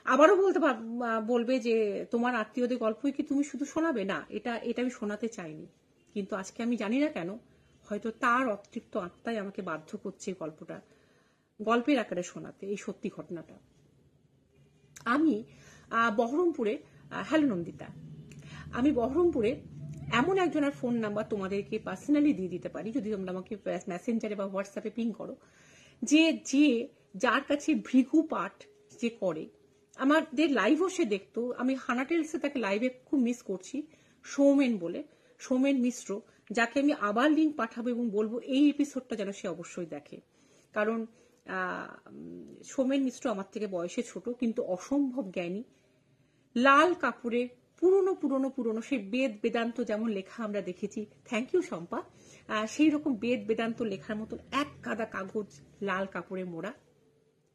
আবারও বলবে যে তোমার আত্মীয়দের গল্পই কি তুমি শুধু শোনাবে? না, এটা আমি শোনাতে চাইনি, কিন্তু আজকে আমি জানি না কেন হয়তো তার অতৃপ্ত আত্মাই আমাকে বাধ্য করছে গল্পটা গল্পের আকারে শোনাতে, এই সত্যি ঘটনাটা। আমি বহরমপুরে, হ্যালো নন্দিতা, আমি বহরমপুরে এমন একজনের ফোন নাম্বার তোমাদেরকে পার্সোনালি দিয়ে দিতে পারি, যদি তোমরা আমাকে মেসেঞ্জারে বা হোয়াটসঅ্যাপে পিং করো, যার কাছে ভৃগু পাঠ যে করে, আমাদের লাইভও সে দেখতো, আমি হানাটেলসে তাকে লাইভে খুব মিস করছি, সৌমেন মিশ্র, যাকে আমি আবার লিঙ্ক পাঠাবো এবং বলবো এই এপিসোডটা যেন সে অবশ্যই দেখে। কারণ সৌমেন মিশ্র আমার থেকে বয়সে ছোট, কিন্তু অসম্ভব জ্ঞানী। লাল কাপড়ে পুরনো সেই বেদ বেদান্ত যেমন লেখা আমরা দেখেছি, থ্যাংক ইউ শম্পা, সেই রকম বেদ বেদান্ত লেখার মতন এক গাদা কাগজ লাল কাপড়ে মোড়া।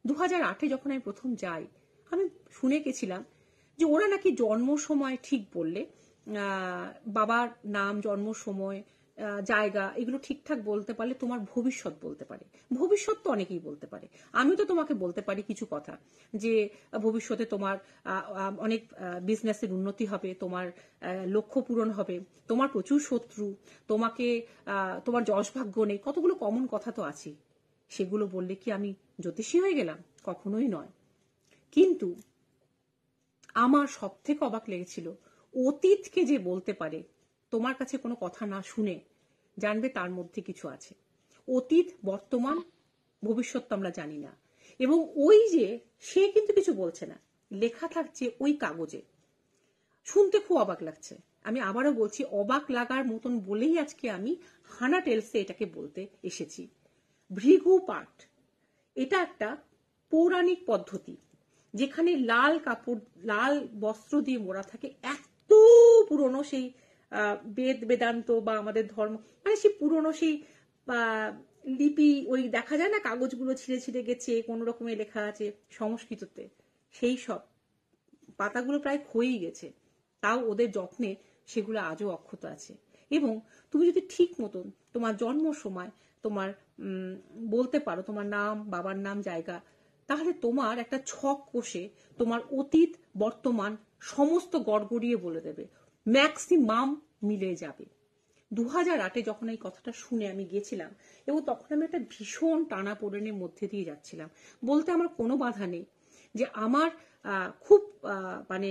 2008-এ যখন আমি প্রথম যাই, আমি শুনে গেছিলাম যে ওরা নাকি জন্ম সময় ঠিক বললে, বাবার নাম, জন্ম সময়, জায়গা, এগুলো ঠিকঠাক বলতে পারলে তোমার ভবিষ্যৎ বলতে পারে। ভবিষ্যৎ তো অনেকেই বলতে পারে, আমি তো তোমাকে বলতে পারি কিছু কথা, যে ভবিষ্যতে তোমার অনেক বিজনেসের উন্নতি হবে, তোমার লক্ষ্য পূরণ হবে, তোমার প্রচুর শত্রু, তোমার যশ ভাগ্য নেই, কতগুলো কমন কথা তো আছে। সেগুলো বললে কি আমি জ্যোতিষী হয়ে গেলাম? কখনোই নয়। কিন্তু আমার সব থেকে অবাক লেগেছিল, অতীতকে যে বলতে পারে, তোমার কাছে কোনো কথা না শুনে জানবে তার মধ্যে কিছু আছে। অতীত, বর্তমান, ভবিষ্যৎ তো আমরা জানি না। এবং ওই যে সে কিন্তু কিছু বলছে না, লেখা থাকছে ওই কাগজে। শুনতে খুব অবাক লাগছে। আমি আবারও বলছি, অবাক লাগার মতন বলেই আজকে আমি হানা টেলসে এটাকে বলতে এসেছি। ভৃগু পাঠ, এটা একটা পৌরাণিক পদ্ধতি, যেখানে লাল কাপড়, লাল বস্ত্র দিয়ে মোড়া থাকে। এত পুরনো সেই বেদ বেদান্ত বা আমাদের ধর্ম, মানে সেই পুরনো সেই লিপি, ওই দেখা যায় না কাগজগুলো ছিঁড়ে ছিঁড়ে গেছে, কোনো রকমের লেখা আছে সংস্কৃততে, সেই সব পাতাগুলো প্রায় ক্ষয়েই গেছে, তাও ওদের যত্নে সেগুলো আজও অক্ষত আছে। এবং তুমি যদি ঠিক মতন তোমার জন্ম সময় তোমার বলতে পারো তোমার নাম, বাবার নাম, জায়গা, তাহলে তোমার একটা ছক কষে তোমার অতীত বর্তমান সমস্ত গড়গড়িয়ে বলে দেবে, ম্যাক্সিমাম মিলে যাবে। 2008-এ যখন এই কথাটা শুনে আমি গেছিলাম, এবং তখন আমি একটা ভীষণ টানাপোড়েনের মধ্যে দিয়ে যাচ্ছিলাম। বলতে আমার কোনো বাধা নেই যে আমার খুব মানে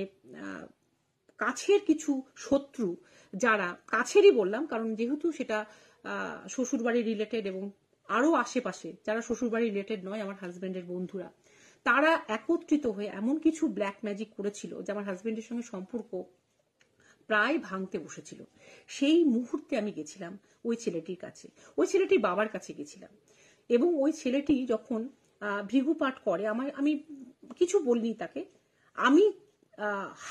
কাছের কিছু শত্রু, যারা কাছেরই বললাম, কারণ যেহেতু সেটা শ্বশুরবাড়ি রিলেটেড, এবং আরো আশেপাশে যারা শ্বশুরবাড়ি রিলেটেড নয়, আমার হাজবেন্ডের বন্ধুরা, তারা একত্রিত হয়ে এমন কিছু ব্ল্যাক ম্যাজিক করেছিল যে আমার হাজবেন্ডের সঙ্গে সম্পর্ক প্রায় ভাঙতে বসেছিল। সেই মুহূর্তে আমি গেছিলাম ওই ছেলেটির কাছে, ওই ছেলেটির বাবার কাছে গেছিলাম, এবং ওই ছেলেটি যখন ভৃগু পাঠ করে, আমি কিছু বলিনি তাকে, আমি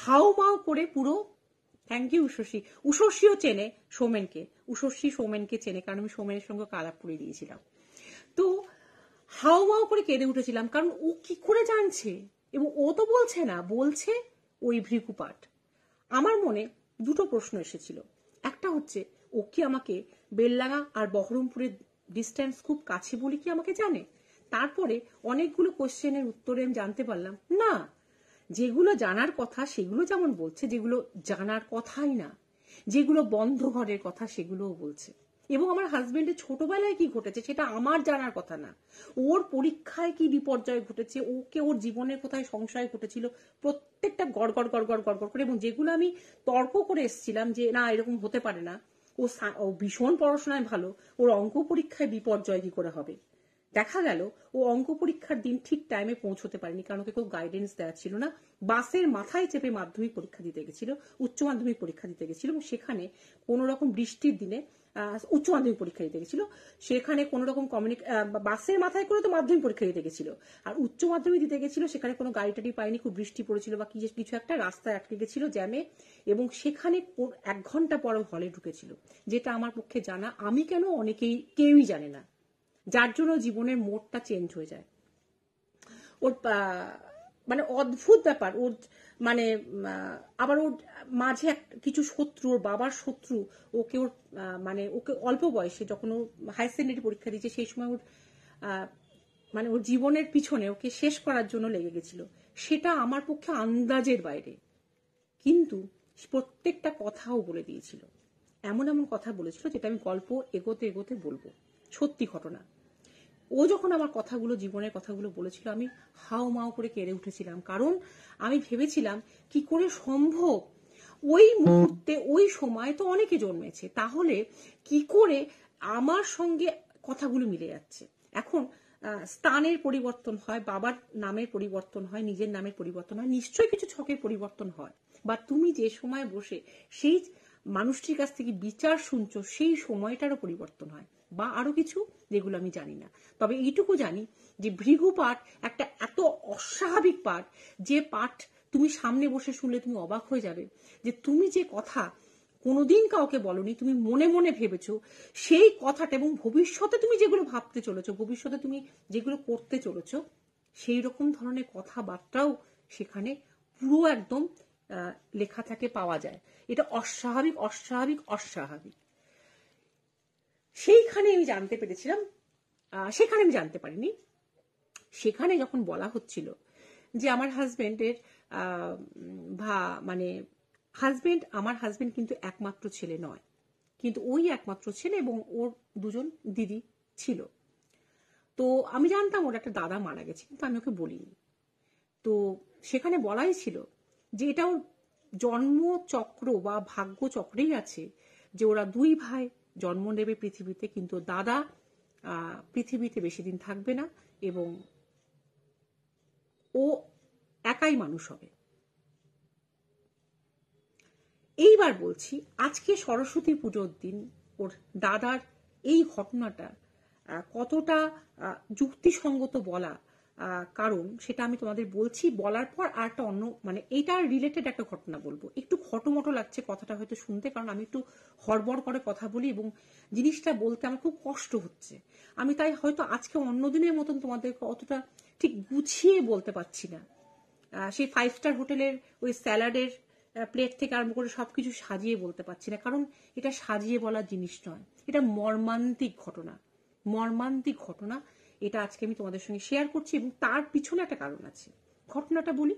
হাউমাউ করে পুরো, থ্যাংক ইউ উষসী, উষসীও চেনে সৌমেনকে, সৌমেনকে চেনে, কারণ আমি সৌমেনের সঙ্গে আলাপ করে দিয়েছিলাম। তো হাউমাউ করে কেঁদে উঠেছিলাম, কারণ ও কি করে জানছে, এবং ও তো বলছে না, বলছে ওই ভৃগু পাঠ। আমার মনে দুটো প্রশ্ন এসেছিল। একটা হচ্ছে, ও কি আমাকে বেলডাঙা আর বহরমপুরের ডিস্টেন্স খুব কাছে বলে কি আমাকে জানে? তারপরে অনেকগুলো কোশ্চেনের উত্তরে আমি জানতে পারলাম, না, যেগুলো জানার কথা সেগুলো যেমন বলছে, যেগুলো জানার কথাই না, যেগুলো বন্ধ ঘরের কথা সেগুলোও বলছে। এবং আমার হাজবেন্ডের ছোটবেলায় কি ঘটেছে সেটা আমার জানার কথা না, ওর পরীক্ষায় কি বিপর্যয় ঘটেছে, ওকে ওর জীবনের কোথায় সংশয় ঘটেছিল, প্রত্যেকটা গড় গড় গড় গড় গড় গড় করে, এবং যেগুলো আমি তর্ক করে এসেছিলাম যে না এরকম হতে পারে না, ও ভীষণ পড়াশোনায় ভালো, ওর অঙ্ক পরীক্ষায় বিপর্যয় কি করে হবে। দেখা গেল ও অঙ্ক পরীক্ষার দিন ঠিক টাইমে পৌঁছতে পারেনি, কারণ ওকে কেউ গাইডেন্স দেওয়া ছিল না। বাসের মাথায় চেপে মাধ্যমিক পরীক্ষা দিতে গেছিল, উচ্চ মাধ্যমিক পরীক্ষা দিতে গেছিল, এবং সেখানে কোনো রকম বৃষ্টির দিনে উচ্চ মাধ্যমিক পরীক্ষা দিতে গেছিল, সেখানে কোনো রকম বাসের মাথায় করে তো মাধ্যমিক পরীক্ষা দিতে গেছিল, আর উচ্চ মাধ্যমিক দিতে গেছিল, সেখানে কোনো গাড়ি টাড়ি পায়নি, খুব বৃষ্টি পড়েছিল বা কিছু একটা, রাস্তায় আটকে গেছিল জ্যামে, এবং সেখানে 1 ঘন্টা পরে হলে ঢুকেছিল, যেটা আমার পক্ষে জানা, আমি কেন কেউই জানে না, যার জন্য জীবনের মোড়টা চেঞ্জ হয়ে যায়। ওর মানে অদ্ভুত ব্যাপার, ওর মানে আবার ওর মাঝে কিছু শত্রু, ওর বাবার শত্রু, ওকে অল্প বয়সে যখন ও হাই সেকেন্ডারি পরীক্ষা দিয়েছে, সেই সময় ওর মানে ওর জীবনের পিছনে ওকে শেষ করার জন্য লেগে গেছিল। সেটা আমার পক্ষে আন্দাজের বাইরে, কিন্তু প্রত্যেকটা কথাও বলে দিয়েছিল। এমন এমন কথা বলেছিল যেটা আমি গল্প এগোতে এগোতে বলবো, সত্যি ঘটনা। ও যখন আমার কথাগুলো, জীবনের কথাগুলো বলেছিল, আমি হাও মাও করে কেঁদে উঠেছিলাম। কারণ আমি ভেবেছিলাম কি করে সম্ভব, ওই মুহূর্তে ওই সময় তো অনেকে জন্মেছে, তাহলে কি করে আমার সঙ্গে কথাগুলো মিলে যাচ্ছে। এখন স্থানের পরিবর্তন হয়, বাবার নামের পরিবর্তন হয়, নিজের নামের পরিবর্তন হয়, নিশ্চয়ই কিছু ছকের পরিবর্তন হয়। বা তুমি যে সময় বসে সেই মানুষটির কাছ থেকে বিচার শুনছো, সেই সময়টারও পরিবর্তন হয়, বা আরো কিছু যেগুলো আমি জানি না। তবে এইটুকু জানি যে ভৃগু পাঠ একটা এত অস্বাভাবিক পাঠ, যে পাঠ তুমি সামনে বসে শুনলে তুমি অবাক হয়ে যাবে, যে তুমি যে কথা কোনোদিন কাউকে বলনি, তুমি মনে মনে ভেবেছো, সেই কথাটা, এবং ভবিষ্যতে তুমি যেগুলো ভাবতে চলেছো, ভবিষ্যতে তুমি যেগুলো করতে চলেছো, সেই রকম ধরনের কথাবার্তাও সেখানে পুরো একদম লেখা থাকে, পাওয়া যায়। এটা অস্বাভাবিক অস্বাভাবিক অস্বাভাবিক। সেইখানে আমি জানতে পেরেছিলাম, সেখানে আমি জানতে পারিনি, সেখানে যখন বলা হচ্ছিল যে আমার হাজবেন্ডের মানে আমার হাজবেন্ড কিন্তু একমাত্র ছেলে নয়, কিন্তু ওই একমাত্র ছেলে, এবং ওর দুজন দিদি ছিল। তো আমি জানতাম ওর একটা দাদা মারা গেছে, কিন্তু আমি ওকে বলিনি। তো সেখানে বলাই ছিল যে এটা ওর জন্মচক্র বা ভাগ্য চক্রেই আছে, যে ওরা দুই ভাই জন্ম নেবে পৃথিবীতে, কিন্তু দাদা পৃথিবীতে বেশি দিন থাকবে না, এবং ও একাই মানুষ হবে। এইবার বলছি, আজকে সরস্বতী পুজোর দিন ওর দাদার এই ঘটনাটা কতটা যুক্তিসঙ্গত বলা, কারণ সেটা আমি তোমাদের বলছি। বলার পর আর একটা অন্য, মানে এইটার রিলেটেড একটা ঘটনা বলবো। একটু খটোমটো লাগছে কথাটা হয়তো শুনতে, কারণ আমি একটু হড়বড় করে কথা বলি এবং জিনিসটা বলতে আমার খুব কষ্ট হচ্ছে। আমি তাই হয়তো আজকে অন্যদিনের মতন তোমাদেরকে অতটা ঠিক গুছিয়ে বলতে পারছি না। সেই 5 স্টার হোটেলের ওই স্যালাডের প্লেট থেকে আরম্ভ করে সবকিছু সাজিয়ে বলতে পারছি না, কারণ এটা সাজিয়ে বলার জিনিস নয়, এটা মর্মান্তিক ঘটনা। মর্মান্তিক ঘটনা এটা আজকে আমি তোমাদের সঙ্গে শেয়ার করছি, এবং তার পিছনে একটা কারণ আছে। ঘটনাটা বলি।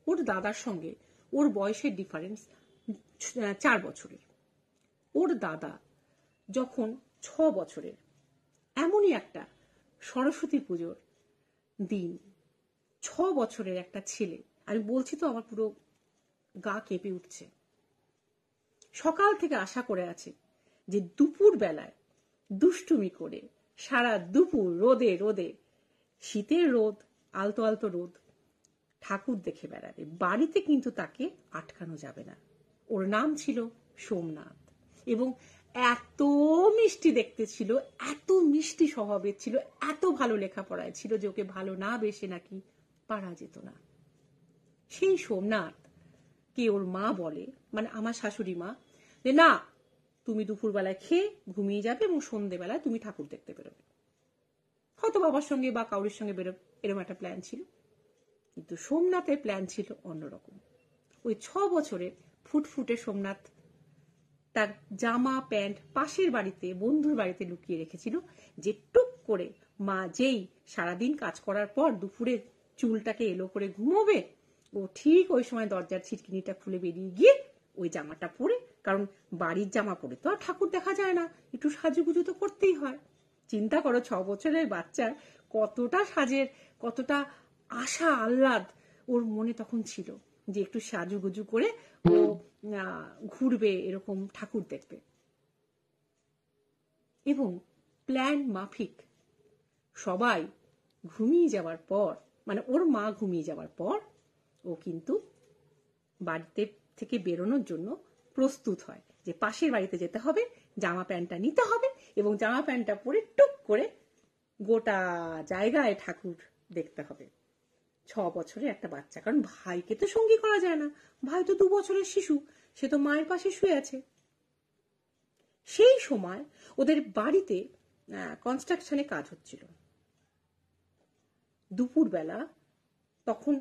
ওর দাদার সঙ্গে ওর বয়সের ডিফারেন্স 4 বছরের। ওর দাদা যখন 6 বছরের, এমনই একটা সরস্বতী পুজোর দিন 6 বছরের একটা ছেলে, আমি বলছি তো আমার পুরো গা কেঁপে উঠছে, সকাল থেকে আশা করে আছে যে দুপুর বেলায় দুষ্টুমি করে সারা দুপুর রোদে রোদে, শীতের রোদ, আলতো আলতো রোদ, ঠাকুর দেখে বেড়াবে। বাড়িতে কিন্তু তাকে আটকানো যাবে না। ওর নাম ছিল সোমনাথ, এবং এত মিষ্টি দেখতে ছিল, এত মিষ্টি স্বভাবের ছিল, এত ভালো লেখাপড়ায় ছিল যে ওকে ভালো না বেসে নাকি পারা যেত না। সেই সোমনাথ কে ওর মা বলে, মানে আমার শাশুড়ি মা, যে না, তুমি দুপুরবেলায় খেয়ে ঘুমিয়ে যাবে এবং সন্ধ্যেবেলায় তুমি ঠাকুর দেখতে বেরোবে। হয়তো বাবার সঙ্গে বা কাউরির সঙ্গে বেরোবে, এরকম একটা প্ল্যান ছিল। কিন্তু সোমনাথের প্ল্যান ছিল অন্যরকম। ওই 6 বছরের ফুটফুটে সোমনাথ তার জামা প্যান্ট পাশের বাড়িতে বন্ধুর বাড়িতে লুকিয়ে রেখেছিল, যে টুক করে মা যেই সারাদিন কাজ করার পর দুপুরে চুলটাকে এলো করে ঘুমোবে, ও ঠিক ওই সময় দরজার ছিটকিনিটা খুলে বেরিয়ে গিয়ে ওই জামাটা পরে, কারণ বাড়ির জামা পরে তো আর ঠাকুর দেখা যায় না, একটু সাজুগুজু তো করতেই হয়। চিন্তা করো 6 বছরের বাচ্চার কতটা সাজের, কতটা আশা আহ্লাদ ওর মনে তখন ছিল, যে একটু সাজুগুজু করে ও ঘুরবে, এরকম ঠাকুর দেখবে। এবং প্ল্যান মাফিক সবাই ঘুমিয়ে যাওয়ার পর, মানে ওর মা ঘুমিয়ে যাওয়ার পর, ও কিন্তু বাড়িতে থেকে বেরোনোর জন্য প্রস্তুত হয়, যে পাশের বাড়িতে যেতে হবে, জামা প্যান্টটা নিতে হবে, এবং জামা প্যান্টটা পরে টুক করে গোটা জায়গায় ঠাকুর দেখতে হবে। 6 বছরের একটা বাচ্চা, কারণ ভাইকে তো সঙ্গী করা যায় না, ভাই তো 2 বছরের শিশু, সে তো মায়ের পাশে শুয়ে আছে। সেই সময় ওদের বাড়িতে কনস্ট্রাকশনে কাজ হচ্ছিল দুপুরবেলা। তখন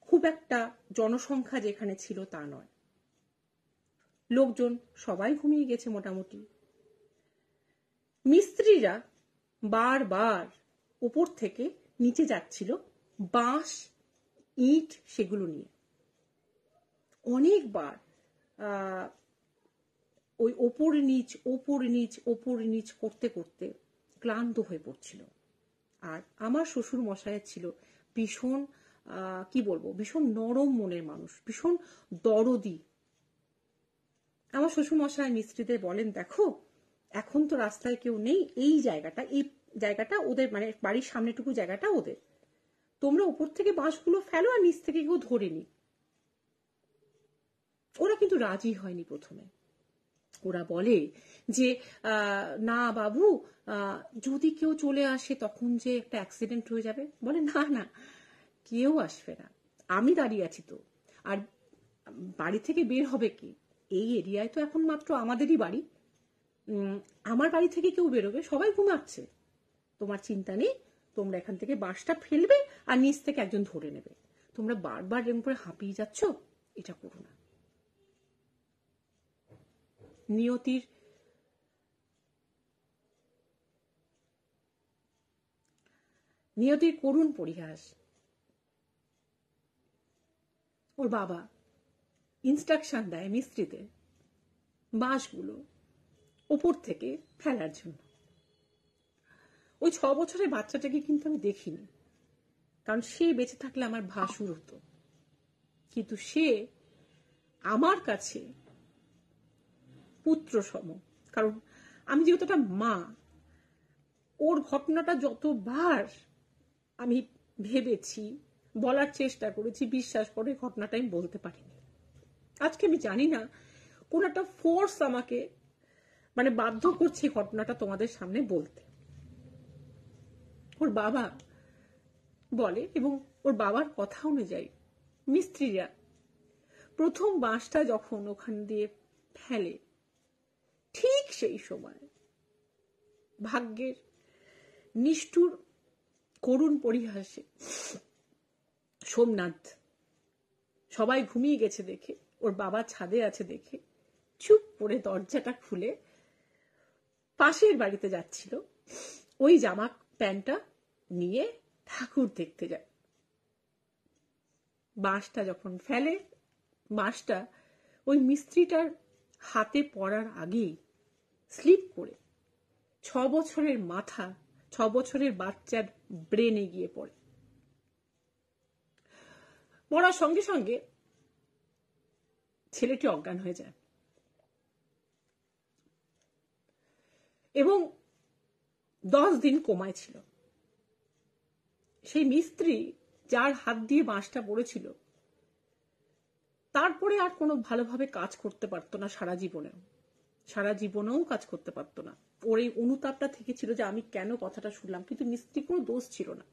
খুব একটা জনসংখ্যা যেখানে ছিল তা নয়, লোকজন সবাই ঘুমিয়ে গেছে মোটামুটি। মিস্ত্রিরা বারবার উপর থেকে নিচে যাচ্ছিল বাঁশ ইট সেগুলো নিয়ে অনেকবার ওই ওপর নিচ করতে করতে ক্লান্ত হয়ে পড়ছিল। আর আমার শ্বশুর মশাইয়ের ছিল ভীষণ কি বলবো, ভীষণ নরম মনের মানুষ, ভীষণ দরদি। আমার শ্বশুর মশাই মিস্ত্রিদের বলেন, দেখো এখন তো রাস্তায় কেউ নেই, এই জায়গাটা ওদের, মানে বাড়ির সামনেটুকু জায়গাটা ওদের, তোমরা উপর থেকে বাঁশগুলো ফেলো আর নিচ থেকে কেউ ধরে নি। ওরা কিন্তু রাজি হয়নি প্রথমে। ওরা বলে যে না বাবু, যদি কেউ চলে আসে তখন যে একটা অ্যাক্সিডেন্ট হয়ে যাবে। বলে না না, কেউ আসবে না, আমি দাঁড়িয়ে আছি তো, আর বাড়ি থেকে বের হবে কি? এই এরিয়ায় তো এখন মাত্র আমাদেরই বাড়ি, আমার বাড়ি থেকে কেউ বেরোবে? সবাই ঘুমাচ্ছে, তোমার চিন্তা নেই, তোমরা এখান থেকে বাঁশটা ফেলবে আর নিচ থেকে একজন ধরে নেবে। তোমরা বারবার এরকম করে হাঁপিয়ে যাচ্ছ, এটা করো না। নিয়তির করুণ পরিহাস। ওর বাবা ইনস্ট্রাকশন দেয় মিস্ত্রিতে বাঁশগুলো ওপর থেকে ফেলার জন্য। ওই 6 বছরের বাচ্চাটাকে কিন্তু আমি দেখিনি, কারণ সে বেঁচে থাকলে আমার ভাসুর হতো, কিন্তু সে আমার কাছে পুত্র সম। কারণ আমি যেহেতু একটা মা, ওর ঘটনাটা যতবার আমি ভেবেছি, বলার চেষ্টা করেছি, বিশ্বাস করে ঘটনাটা আমি বলতে পারিনি। আজকে আমি জানি না, কোন একটা ফোর্স আমাকে মানে বাধ্য করছে ঘটনাটা তোমাদের সামনে বলতে। ওর বাবা বলে, এবং ওর বাবার কথা অনুযায়ী মিস্ত্রিরা প্রথম বাঁশটা যখন ওখান দিয়ে ফেলে, ঠিক সেই সময় ভাগ্যের নিষ্ঠুর করুণ পরিহাসে সোমনাথ, সবাই ঘুমিয়ে গেছে দেখে, ওর বাবা ছাদে আছে দেখে চুপ করে দরজাটা খুলে পাশের বাড়িতে যাচ্ছিল, ওই জামা প্যান্টটা নিয়ে ঠাকুর দেখতে যায়। বাঁশটা যখন ফেলে, বাঁশটা ওই মিস্ত্রিটার হাতে পড়ার আগেই স্লিপ করে 6 বছরের মাথা, 6 বছরের বাচ্চার ব্রেনে গিয়ে পড়ে। পড়ার সঙ্গে সঙ্গে ছেলেটি অজ্ঞান হয়ে যায় এবং 10 দিন কোমায় ছিল। সেই মিস্ত্রি যার হাত দিয়ে বাঁশটা পড়েছিল, তারপরে আর কোনো ভালোভাবে কাজ করতে পারতো না, সারা জীবনেও কাজ করতে পারতো না। ওর এই অনুতাপটা থেকে ছিল যে আমি কেন কথাটা শুনলাম, কিন্তু মিস্ত্রি কোনো দোষ ছিল না,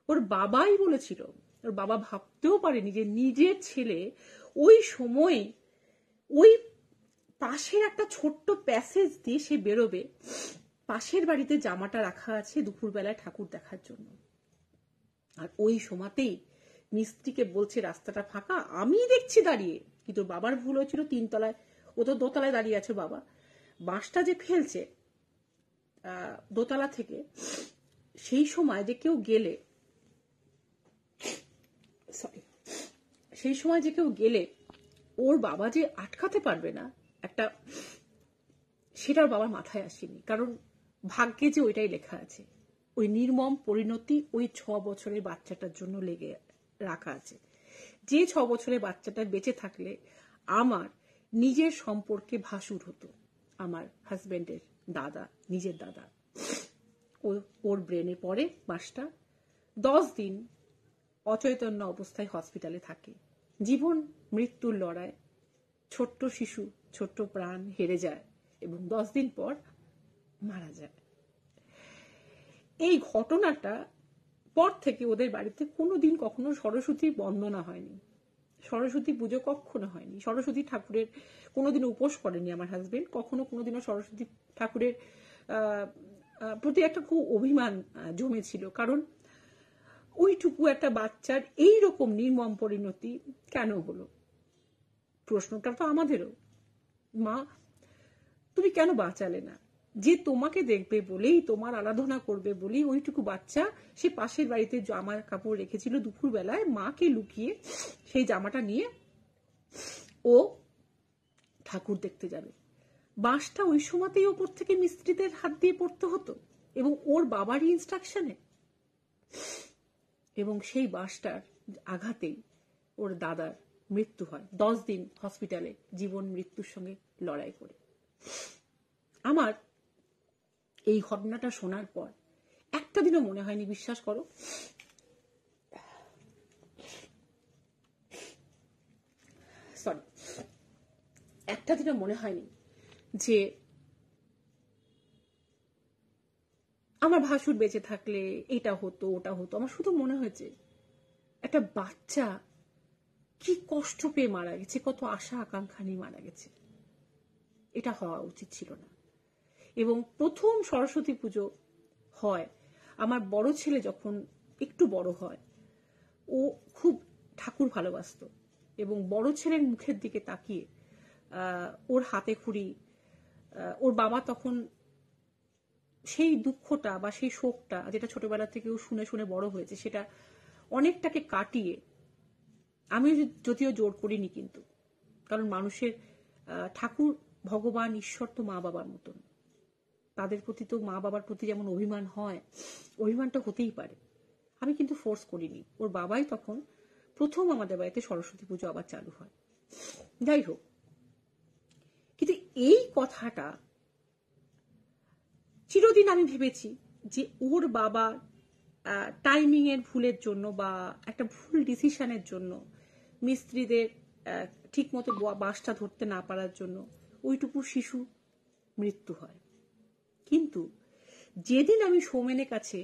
ওর বাবাই বলেছিল। ওর বাবা ভাবতেও পারেনি যে নিজের ছেলে ওই সময় ওই পাশের একটা ছোট্ট প্যাসেজ দিয়ে সে বেরোবে, পাশের বাড়িতে জামাটা রাখা আছে দুপুরবেলায় ঠাকুর দেখার জন্য, আর ওই সময়তেই মিস্ত্রিকে বলছে রাস্তাটা ফাঁকা, আমি দেখছি দাঁড়িয়ে, কিন্তু বাবার ভুল হয়েছিল, 3 তলায়, ও তো দোতলায় দাঁড়িয়ে আছে বাবা, বাঁশটা যে ফেলছে দোতলা থেকে, সেই সময় যে কেউ গেলে ওর বাবা যে আটকাতে পারবে না, সেটা ওর বাবার মাথায় আসেনি। কারণ ভাগ্যে যে ওইটাই লেখা আছে, ওই নির্মম পরিণতি ওই 6 বছরের বাচ্চাটার জন্য লেগে রাখা আছে। যে 6 বছরের বাচ্চাটা বেঁচে থাকলে আমার নিজের সম্পর্কে ভাসুর হতো, আমার হাজবেন্ডের দাদা, নিজের দাদা, ওর ব্রেনে পড়ে বাঁশটা। 10 দিন অচৈতন্য অবস্থায় হসপিটালে থাকে। জীবন মৃত্যুর লড়াই, ছোট্ট শিশু, ছোট্ট প্রাণ হেরে যায় এবং 10 দিন পর মারা যায়। এই ঘটনাটা পর থেকে ওদের বাড়িতে কোনোদিন কখনো সরস্বতী বন্দনা হয়নি, সরস্বতী পুজো কখনো হয়নি, সরস্বতী ঠাকুরের কোনোদিন উপোস করেনি আমার হাজবেন্ড, কখনো কোনোদিনও সরস্বতী ঠাকুরের প্রতি একটা খুব অভিমান জমেছিল। কারণ ওইটুকু একটা বাচ্চার এইরকম নির্মম পরিণতি কেন হলো, প্রশ্নটা তো আমাদেরও। মা, তুমি কেন বাঁচালে না? যে তোমাকে দেখবে বলেই, তোমার আরাধনা করবে বলেই ওইটুকু বাচ্চা সে পাশের বাড়িতে জামা কাপড় রেখেছিল, দুপুর বেলায় মাকে লুকিয়ে সেই জামাটা নিয়ে ও ঠাকুর দেখতে যাবে। বাঁশটা ওই সময়তেই ওপর থেকে মিস্ত্রিদের হাত দিয়ে পড়তে হতো এবং ওর বাবারই ইনস্ট্রাকশনে, এবং সেই বাঁশটার আঘাতেই ওর দাদার মৃত্যু হয় 10 দিন হসপিটালে জীবন মৃত্যুর সঙ্গে লড়াই করে। আমার এই ঘটনাটা শোনার পর একটা দিনও মনে হয়নি, বিশ্বাস করো, একটা দিনও মনে হয়নি যে আমার ভাসুর বেঁচে থাকলে এটা হতো ওটা হতো। আমার শুধু মনে হয়েছে একটা বাচ্চা কি কষ্ট পেয়ে মারা গেছে, কত আশা আকাঙ্ক্ষা নিয়ে মারা গেছে। এটা হওয়া উচিত ছিল না। এবং প্রথম সরস্বতী পুজো হয়, আমার বড় ছেলে যখন একটু বড় হয়, ও খুব ঠাকুর ভালোবাসতো এবং বড় ছেলের মুখের দিকে তাকিয়ে ওর হাতে খড়ি, ওর বাবা তখন সেই দুঃখটা বা সেই শোকটা যেটা ছোটবেলা থেকে ও শুনে শুনে বড় হয়েছে, সেটা অনেকটাকে কাটিয়ে, আমি যদিও জোর করিনি কিন্তু, কারণ মানুষের ঠাকুর, ভগবান, ঈশ্বর তো মা বাবার মতন, তাদের প্রতি তো মা বাবার প্রতি যেমন অভিমান হয়, অভিমানটা হতেই পারে। আমি কিন্তু ফোর্স করিনি। ওর বাবাই তখন প্রথম আমাদের বাড়িতে সরস্বতী পুজো আবার চালু হয়। যাই হোক, কিন্তু এই কথাটা চিরদিন আমি ভেবেছি যে ওর বাবা টাইমিং এর ভুলের জন্য বা একটা ভুল ডিসিশনের জন্য, মিস্ত্রিদের ঠিক মতো বাঁশটা ধরতে না পারার জন্য ওইটুকু শিশু মৃত্যু হয়। কিন্তু যেদিন আমি সৌমেনের কাছে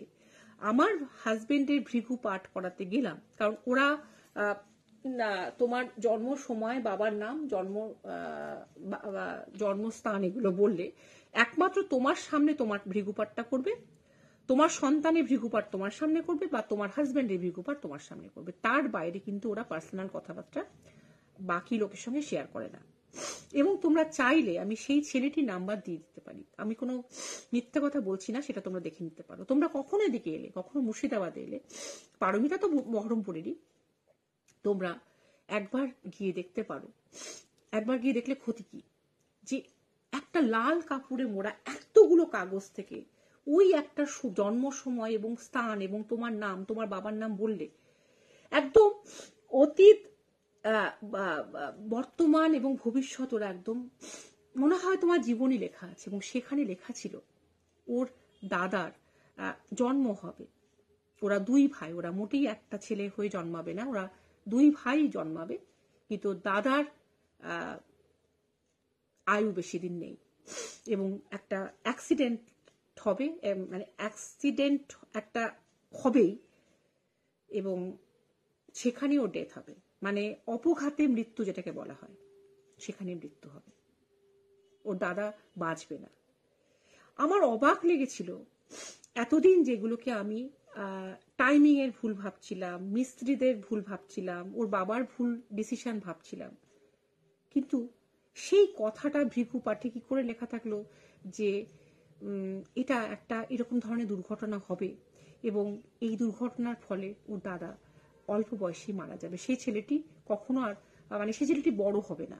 আমার হাজবেন্ডের ভৃগু পাঠ করাতে গেলাম, কারণ ওরা তোমার জন্ম সময়, বাবার নাম, জন্মস্থান এগুলো বললে একমাত্র তোমার সামনে তোমার ভৃগুপাঠটা করবে, তোমার সন্তানের ভৃগুপাঠ তোমার সামনে করবে, বা তোমার হাজবেন্ডের ভৃগুপাঠ তোমার সামনে করবে। তার বাইরে কিন্তু ওরা পার্সোনাল কথাবার্তা বাকি লোকের সঙ্গে শেয়ার করে না। এবং তোমরা চাইলে আমি সেই ছেলেটির নাম্বার দিয়ে দিতে পারি, আমি কোনো মিথ্যা কথা বলছি না, সেটা তোমরা দেখে নিতে পারো। তোমরা কখনো এদিকে এলে, কখনো মুর্শিদাবাদে এলে, পারমিতা তো বহরমপুরেরই, তোমরা একবার গিয়ে দেখতে পারো। একবার গিয়ে দেখলে ক্ষতি কি, যে একটা লাল কাপড়ে মোড়া এতগুলো কাগজ থেকে ওই একটা জন্ম সময় এবং স্থান এবং তোমার নাম, তোমার বাবার নাম বললে একদম অতীত, বর্তমান এবং ভবিষ্যৎ ওরা একদম মনে হয় তোমার জীবনই লেখা আছে। এবং সেখানে লেখা ছিল ওর দাদার জন্ম হবে, ওরা 2 ভাই, ওরা মোটেই একটা ছেলে হয়ে জন্মাবে না, ওরা 2 ভাই জন্মাবে, কিন্তু দাদার আয়ু বেশি দিন নেই এবং একটা অ্যাক্সিডেন্ট হবে, মানে অ্যাক্সিডেন্ট একটা হবেই এবং সেখানেও ডেথ হবে, মানে অপঘাতে মৃত্যু যেটাকে বলা হয়, সেখানে মৃত্যু হবে, ওর দাদা বাঁচবে না। আমার অবাক লেগেছিল এতদিন যেগুলোকে আমি টাইমিং এর ভুল ভাবছিলাম, মিস্ত্রিদের ভুল ভাবছিলাম, ওর বাবার ভুল ডিসিশন ভাবছিলাম, কিন্তু সেই কথাটা ভৃগু পাঠে কি করে লেখা থাকলো যে এটা একটা এরকম ধরনের দুর্ঘটনা হবে এবং এই দুর্ঘটনার ফলে ওর দাদা অল্প বয়সে মারা যাবে। সেই ছেলেটি কখনো আর, মানে সেই ছেলেটি বড় হবে না,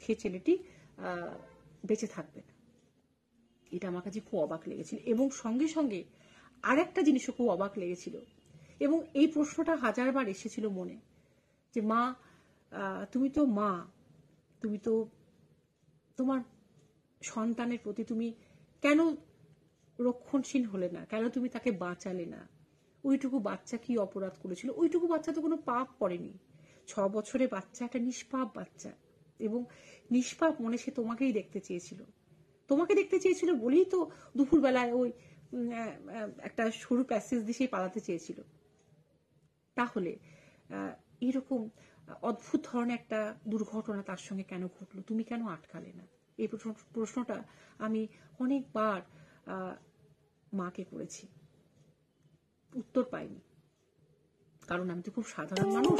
সেই ছেলেটি বেঁচে থাকবে না। এটা আমার কাছে খুব অবাক লেগেছিল। এবং সঙ্গে সঙ্গে আর একটা জিনিসও খুব অবাক লেগেছিল, এবং এই প্রশ্নটা 1000 বার এসেছিল মনে, যে মা, তুমি তো মা, তুমি তো তোমার সন্তানের প্রতি তুমি কেন রক্ষণশীল হলে না, কেন তুমি তাকে বাঁচালে না? ওইটুকু বাচ্চা কি অপরাধ করেছিল? ওইটুকু বাচ্চা তো কোনো পাপ করেনি, 6 বছরের বাচ্চা, একটা নিষ্পাপ বাচ্চা, এবং নিষ্পাপ মনে সে তোমাকেই দেখতে চেয়েছিল, তোমাকে দেখতে চেয়েছিল বলেই তো দুপুরবেলায় ওই একটা সরু প্যাসেজ দিয়ে পালাতে চেয়েছিল। তাহলে এরকম অদ্ভুত ধরনের একটা দুর্ঘটনা তার সঙ্গে কেন ঘটলো? তুমি কেন আটকালে না? এই প্রশ্নটা আমি অনেকবার মাকে করেছি, উত্তর পাইনি, কারণ আমি তো খুব সাধারণ মানুষ,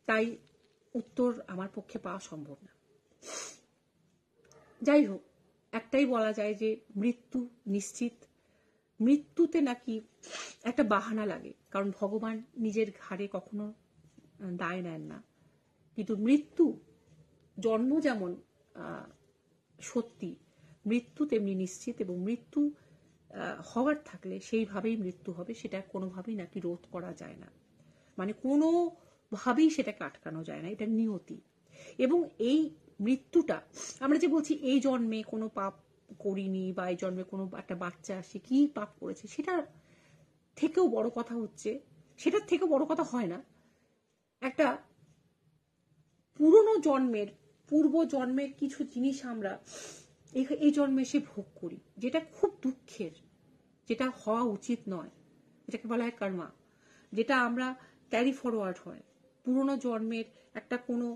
তাই উত্তর আমার পক্ষে পাওয়া সম্ভব না। যাই হোক, একটাই বলা যায় যে মৃত্যু নিশ্চিত। মৃত্যুতে নাকি একটা বাহানা লাগে, কারণ ভগবান নিজের ঘাড়ে কখনো দায় নেন না। কিন্তু মৃত্যু, জন্ম যেমন সত্যি, মৃত্যু তেমনি নিশ্চিত, এবং মৃত্যু হওয়ার থাকলে সেইভাবেই মৃত্যু হবে, সেটা কোনোভাবেই নাকি রোধ করা যায় না, মানে কোনোভাবেই সেটাকে আটকানো যায় না, এটা নিয়তি। এবং এই মৃত্যুটা, আমরা যে বলছি এই জন্মে কোনো পাপ করিনি বা এই জন্মে কোনো একটা বাচ্চা আসে কি পাপ করেছে, সেটার থেকেও বড় কথা হচ্ছে, সেটার থেকেও বড় কথা হয় না, একটা পুরনো জন্মের, পূর্ব জন্মের কিছু জিনিস আমরা এই জন্মে এসে ভোগ করি, যেটা খুব দুঃখের, যেটা হওয়া উচিত নয়, যেটাকে বলা হয় কর্মা, যেটা আমরা ক্যারি ফরওয়ার্ড হয়। পুরনো জন্মের একটা কোনো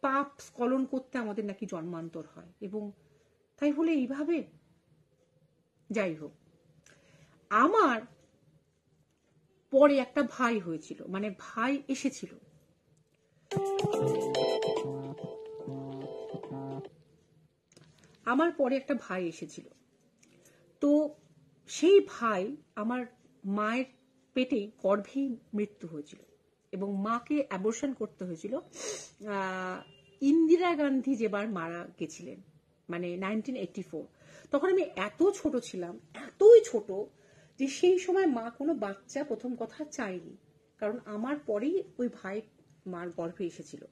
পাপ স্খলন করতে আমাদের নাকি জন্মান্তর হয়, এবং তাই হলে এইভাবে। যাই হোক, আমার পরে একটা ভাই হয়েছিল, মানে ভাই এসেছিল। আমার পরে একটা ভাই এসেছিল, তো সেই ভাই আমার মায়ের পেটে গর্ভেই মৃত্যু হয়েছিল, এবং মাকে অ্যাবর্শন করতে হয়েছিল। ইন্দিরা গান্ধী যেবার মারা গেছিলেন, মানে 1984, তখন আমি এত ছোট ছিলাম, এতই ছোট, যে সেই সময় মা কোনো বাচ্চা প্রথম কথা চায়নি, কারণ আমার পরেই ওই ভাই মার গর্ভে এসেছিল।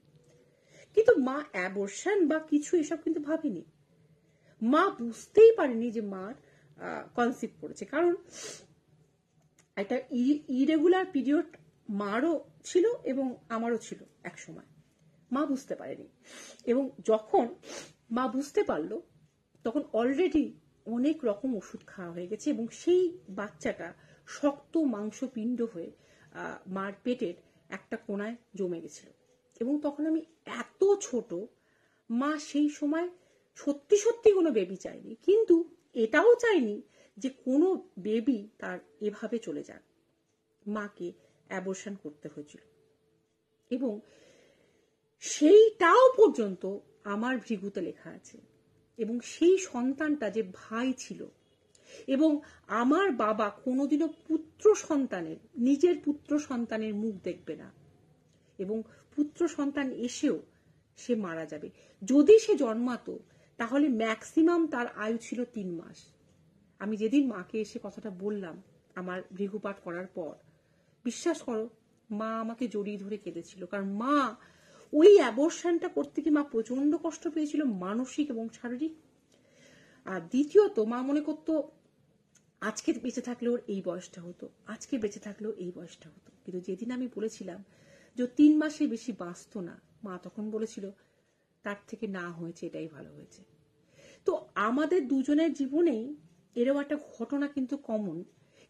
কিন্তু মা অ্যাবর্শন বা কিছু এসব কিন্তু ভাবেনি, মা বুঝতেই পারেনি যে মার কনসিভ করেছে, কারণ একটা ইরেগুলার পিরিয়ড মারও ছিল এবং আমারও ছিল এক সময়। মা বুঝতে পারেনি, এবং যখন মা বুঝতে পারলো তখন অলরেডি অনেক রকম ওষুধ খাওয়া হয়ে গেছে, এবং সেই বাচ্চাটা শক্ত মাংসপিণ্ড হয়ে মার পেটের একটা কোণায় জমে গেছিল। এবং তখন আমি এত ছোট, মা সেই সময় সত্যি সত্যি কোনো বেবি চায়নি, কিন্তু এটাও চায়নি যে কোনো বেবি তার এভাবে চলে যাক। মাকে অ্যাবর্শন করতে হয়েছিল, এবং সেইটাও পর্যন্ত আমার ভৃগুতে লেখা আছে। এবং সেই সন্তানটা যে ভাই ছিল, এবং আমার বাবা কোনোদিনও পুত্র সন্তানের, নিজের পুত্র সন্তানের মুখ দেখবে না, এবং পুত্র সন্তান এসেও সে মারা যাবে। যদি সে জন্মাতো তাহলে ম্যাক্সিমাম তার আয়ু ছিল 3 মাস। আমি যেদিন মাকে এসে কথাটা বললাম আমার ভৃগুপাঠ করার পর, বিশ্বাস করো মা আমাকে জড়িয়ে ধরে কেঁদেছিল, কারণ মা ওই অ্যাবর্শনটা করতে কি মা প্রচন্ড কষ্ট পেয়েছিল, মানসিক এবং শারীরিক। আর দ্বিতীয়ত মা মনে করতো আজকে বেঁচে থাকলেও এই বয়সটা হতো, আজকে বেঁচে থাকলেও এই বয়সটা হতো। কিন্তু যেদিন আমি বলেছিলাম যে 3 মাসে বেশি বাঁচতো না, মা তখন বলেছিল তার থেকে না হয়েছে এটাই ভালো হয়েছে। তো আমাদের দুজনের জীবনেই এরকম একটা ঘটনা কিন্তু কমন,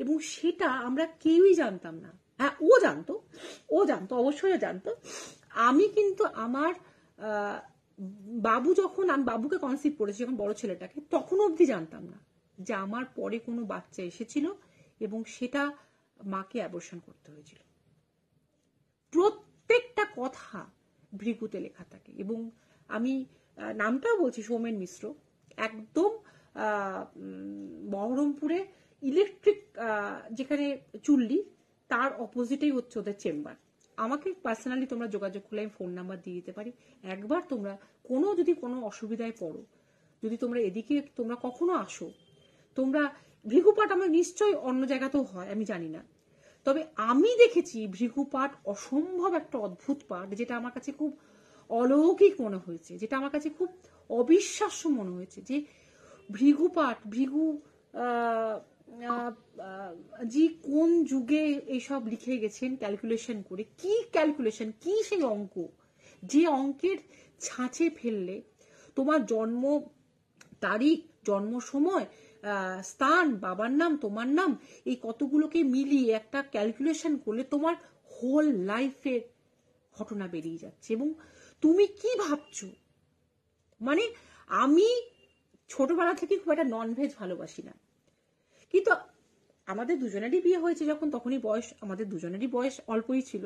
এবং সেটা আমরা কেউই জানতাম না। হ্যাঁ, ও জানতো, অবশ্যই জানতো। আমি কিন্তু আমার বাবু, যখন আমি বাবুকে কনসিভ করেছি, যখন বড় ছেলেটাকে, তখন অবধি জানতাম না যে আমার পরে কোনো বাচ্চা এসেছিল, এবং সেটা মাকে অ্যাবর্শন করতে হয়েছিল। প্রত্যেকটা কথা ভৃগুতে লেখা থাকে, এবং আমি নামটাও বলছি, সৌমেন মিশ্র, একদম বহরমপুরে ইলেকট্রিক যেখানে চুল্লি, তার অপোজিটেই হচ্ছে ওদের চেম্বার। আমাকে পার্সোনালি তোমরা যোগাযোগ করলে আমি ফোন নাম্বার দিয়ে দিতে পারি। একবার তোমরা যদি কোনো অসুবিধায় পড়ো, যদি তোমরা এদিকে তোমরা কখনো আসো, তোমরা ভৃগুপাঠ আমার নিশ্চয়ই অন্য জায়গাতেও হয়, আমি জানি না, তবে আমি দেখেছি ভৃগুপাঠ অসম্ভব একটা অদ্ভুত পাঠ, যেটা আমার কাছে খুব অলৌকিক মনে হয়েছে, যেটা আমার কাছে খুব অবিশ্বাস্য মনে হয়েছে, যে ভৃগু জি কোন যুগে এইসব লিখে গেছেন ক্যালকুলেশন করে। কি ক্যালকুলেশন, কি সেই অঙ্ক, যে অঙ্কের ছাঁচে ফেললে তোমার জন্ম তারিখ, জন্ম সময়, স্থান, বাবার নাম, তোমার নাম, এই কতগুলোকে মিলিয়ে একটা ক্যালকুলেশন করলে তোমার হোল লাইফের ঘটনা বেরিয়ে যাচ্ছে, এবং তুমি কি ভাবছো। মানে আমি ছোটবেলা থেকে খুব একটা ননভেজ ভালোবাসি না, কিন্তু আমাদের দুজনেরই বিয়ে হয়েছে যখন, তখনই আমাদের দুজনেরই বয়স অল্পই ছিল,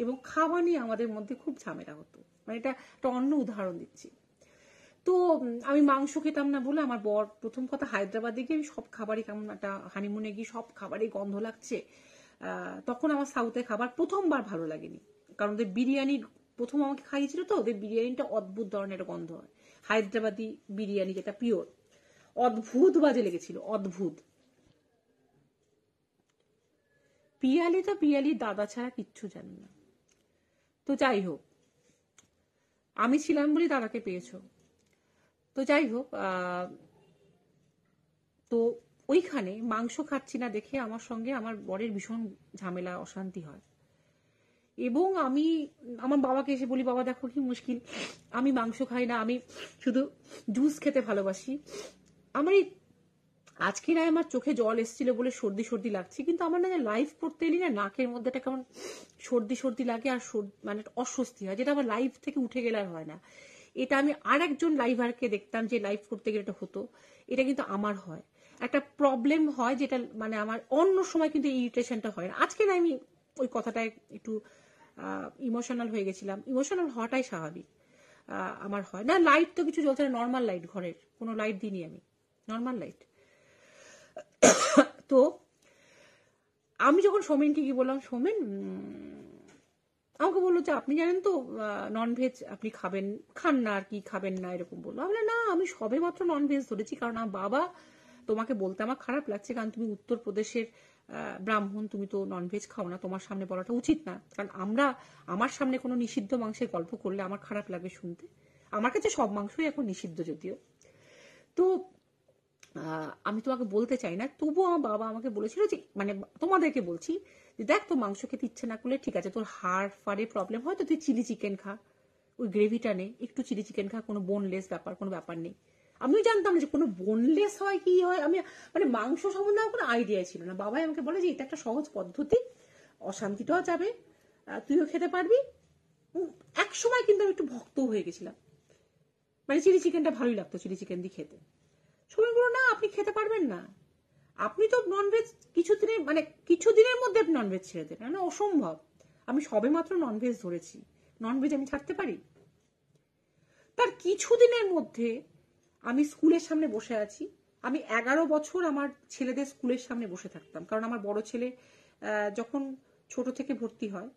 এবং খাওয়া নিয়ে আমাদের মধ্যে খুব ঝামেলা হতো। মানে এটা একটা অন্য উদাহরণ দিচ্ছি। তো আমি মাংস খেতাম না বলে আমার বর প্রথম কথা হায়দ্রাবাদে গিয়ে আমি সব খাবারই কেমন একটা হানিমুনে গিয়ে সব খাবারই গন্ধ লাগছে। তখন আমার সাউথের খাবার প্রথমবার ভালো লাগেনি, কারণ ওদের বিরিয়ানি প্রথম আমাকে খাইয়েছিল, তো ওদের বিরিয়ানিটা অদ্ভুত ধরনের গন্ধ হয়, হায়দ্রাবাদি বিরিয়ানি যেটা পিওর, অদ্ভুত বাজে লেগেছিল, অদ্ভুত। পিয়ালি তো পিয়ালি দাদা ছাড়া কিচ্ছু জানি না। তো যাই হোক, আমি ছিলাম বলে দাদাকে পেয়েছো। তো যাই হোক, তো ওইখানে মাংস খাচ্ছি না দেখে আমার সঙ্গে আমার বরের ভীষণ ঝামেলা অশান্তি হয়, এবং আমি আমার বাবাকে এসে বলি, বাবা দেখো কি মুশকিল, আমি মাংস খাই না, আমি শুধু জুস খেতে ভালোবাসি। আমার এই আজকে না আমার চোখে জল এসেছিল বলে সর্দি সর্দি লাগছে, কিন্তু আমার না লাইভ করতে এলি না নাকের মধ্যে একটা কেমন সর্দি সর্দি লাগে আর মানে অস্বস্তি হয়, যেটা আমার লাইভ থেকে উঠে গেলে আর হয় না। এটা আমি আর একজন লাইভারকে দেখতাম যে লাইভ করতে গেলে এটা হতো, এটা কিন্তু আমার হয়, একটা প্রবলেম হয় যেটা মানে আমার অন্য সময় কিন্তু ইরিটেশনটা হয় না। আজকে না আমি ওই কথাটায় একটু ইমোশনাল হয়ে গেছিলাম, ইমোশনাল হওয়াটাই স্বাভাবিক, আমার হয় না। লাইট তো কিছু জ্বলছে না, নর্মাল লাইট, ঘরের কোনো লাইট দিইনি আমি, নর্মাল লাইট। তো আমি যখন সোমেনকে কি বললাম, সোমেন আমাকে বললো যে আপনি জানেন তো ননভেজ আপনি খাবেন, খান না আর কি, খাবেন না এরকম বললো। আমি না, আমি সবে মাত্র ননভেজ ধরেছি, কারণ আমার বাবা, তোমাকে বলতে আমার খারাপ লাগছে কারণ তুমি উত্তরপ্রদেশের ব্রাহ্মণ, তুমি তো ননভেজ খাও না, তোমার সামনে বলাটা উচিত না, কারণ আমার সামনে কোনো নিষিদ্ধ মাংসের গল্প করলে আমার খারাপ লাগবে শুনতে। আমার কাছে সব মাংসই এখন নিষিদ্ধ যদিও। তো আমি তোমাকে বলতে চাই না, তবুও আমার বাবা আমাকে বলেছিল যে, মানে তোমাদেরকে বলছি যে দেখ, তো মাংস খেতে ইচ্ছে না করলে ঠিক আছে, তোর হাড় ফাড়ে প্রবলেম হয় তো তুই চিলি চিকেন খা, ওই গ্রেভিটা নে, একটু চিলি চিকেন খা, কোনো বোনলেস ব্যাপার, কোনো ব্যাপার নেই। আমিও জানতাম না যে কোনো বোনলেস হয় কি হয়, আমি মানে মাংস সম্বন্ধে আমার কোনো আইডিয়া ছিল না। বাবাই আমাকে বলে যে এটা একটা সহজ পদ্ধতি, অশান্তিটাও যাবে, তুইও খেতে পারবি। এক সময় কিন্তু আমি একটু ভক্ত হয়ে গেছিলাম, মানে চিলি চিকেনটা ভালোই লাগতো চিলি চিকেন দিয়ে খেতে। সময়গুলো না, আপনি খেতে পারবেন না, আপনি তো ননভেজ কিছুদিনের মধ্যে আপনি ননভেজ ছেড়ে দেন, না অসম্ভব। আমি সবে মাত্র ননভেজ ধরেছি, ননভেজ আমি ছাড়তে পারি? তার কিছুদিনের মধ্যে আমি স্কুলের সামনে বসে আছি। আমি 11 বছর আমার ছেলেদের স্কুলের সামনে বসে থাকতাম, কারণ আমার বড় ছেলে যখন ছোট থেকে ভর্তি হয়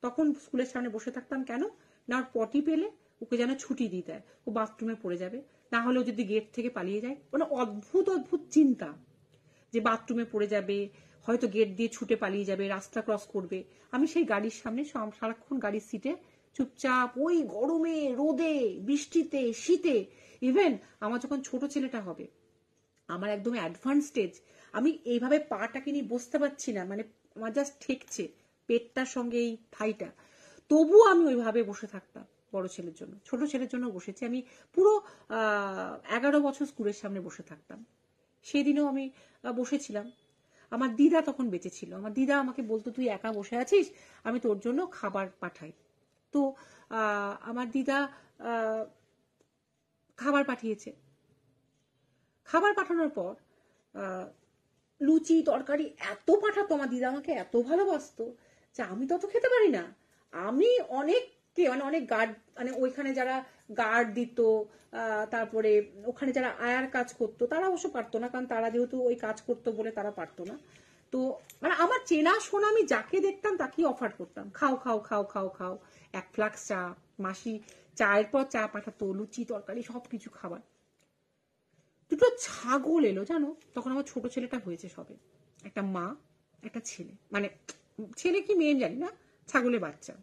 তখন স্কুলের সামনে বসে থাকতাম। কেন না, ওর পটি পেলে ওকে যেন ছুটি দিয়ে দেয়, ও বাথরুমে পড়ে যাবে, না হলে ও যদি গেট থেকে পালিয়ে যায়, মানে অদ্ভুত অদ্ভুত চিন্তা যে বাথরুমে পড়ে যাবে, হয়তো গেট দিয়ে ছুটে পালিয়ে যাবে, রাস্তা ক্রস করবে। আমি সেই গাড়ির সামনে সারাক্ষণ গাড়ির সিটে চুপচাপ, ওই গরমে, রোদে, বৃষ্টিতে, শীতে, ইভেন আমার যখন ছোট ছেলেটা হবে, আমার একদম অ্যাডভান্স স্টেজ, আমি এইভাবে পাটাকে নিয়ে বসতে পারছি না, মানে আমার জাস্ট ঠেকছে পেটটার সঙ্গে এই থাইটা, তবুও আমি ওইভাবে বসে থাকতাম বড় ছেলের জন্য। ছোট ছেলের জন্য বসেছি আমি, পুরো 11 বছর স্কুলের সামনে বসে থাকতাম। সেদিনও আমি বসেছিলাম। আমার দিদা তখন বেঁচে ছিল, আমার দিদা আমাকে বলতো তুই একা বসে আছিস, আমি তোর জন্য খাবার পাঠাই। তো আমার দিদা খাবার পাঠিয়েছে। খাবার পাঠানোর পর লুচি তরকারি এত পাঠাতো, আমার দিদা আমাকে এত ভালোবাসতো যে আমি তত খেতে পারি না। আমি অনেককে মানে অনেক গার্ড, মানে ওইখানে যারা গার্ড দিত, তারপরে ওখানে যারা আয়ার কাজ করতো তারা অবশ্য পারতো না, কারণ তারা যেহেতু ওই কাজ করতো বলে তারা পারতো না। তো মানে আমার চেনা শোনা, আমি যাকে দেখতাম তাকেই অফার করতাম, খাও খাও খাও খাও খাও, 1 ফ্লাক্স চা, মাসি চায়ের পর চা পাঠাতো, লুচি তরকারি সবকিছু খাবার। দুটো ছাগল এলো জানো, তখন আমার ছোট ছেলেটা হয়েছে সবে, একটা মা একটা ছেলে, মানে ছেলে কি মেয়ে জানি না, ছাগলের বাচ্চা।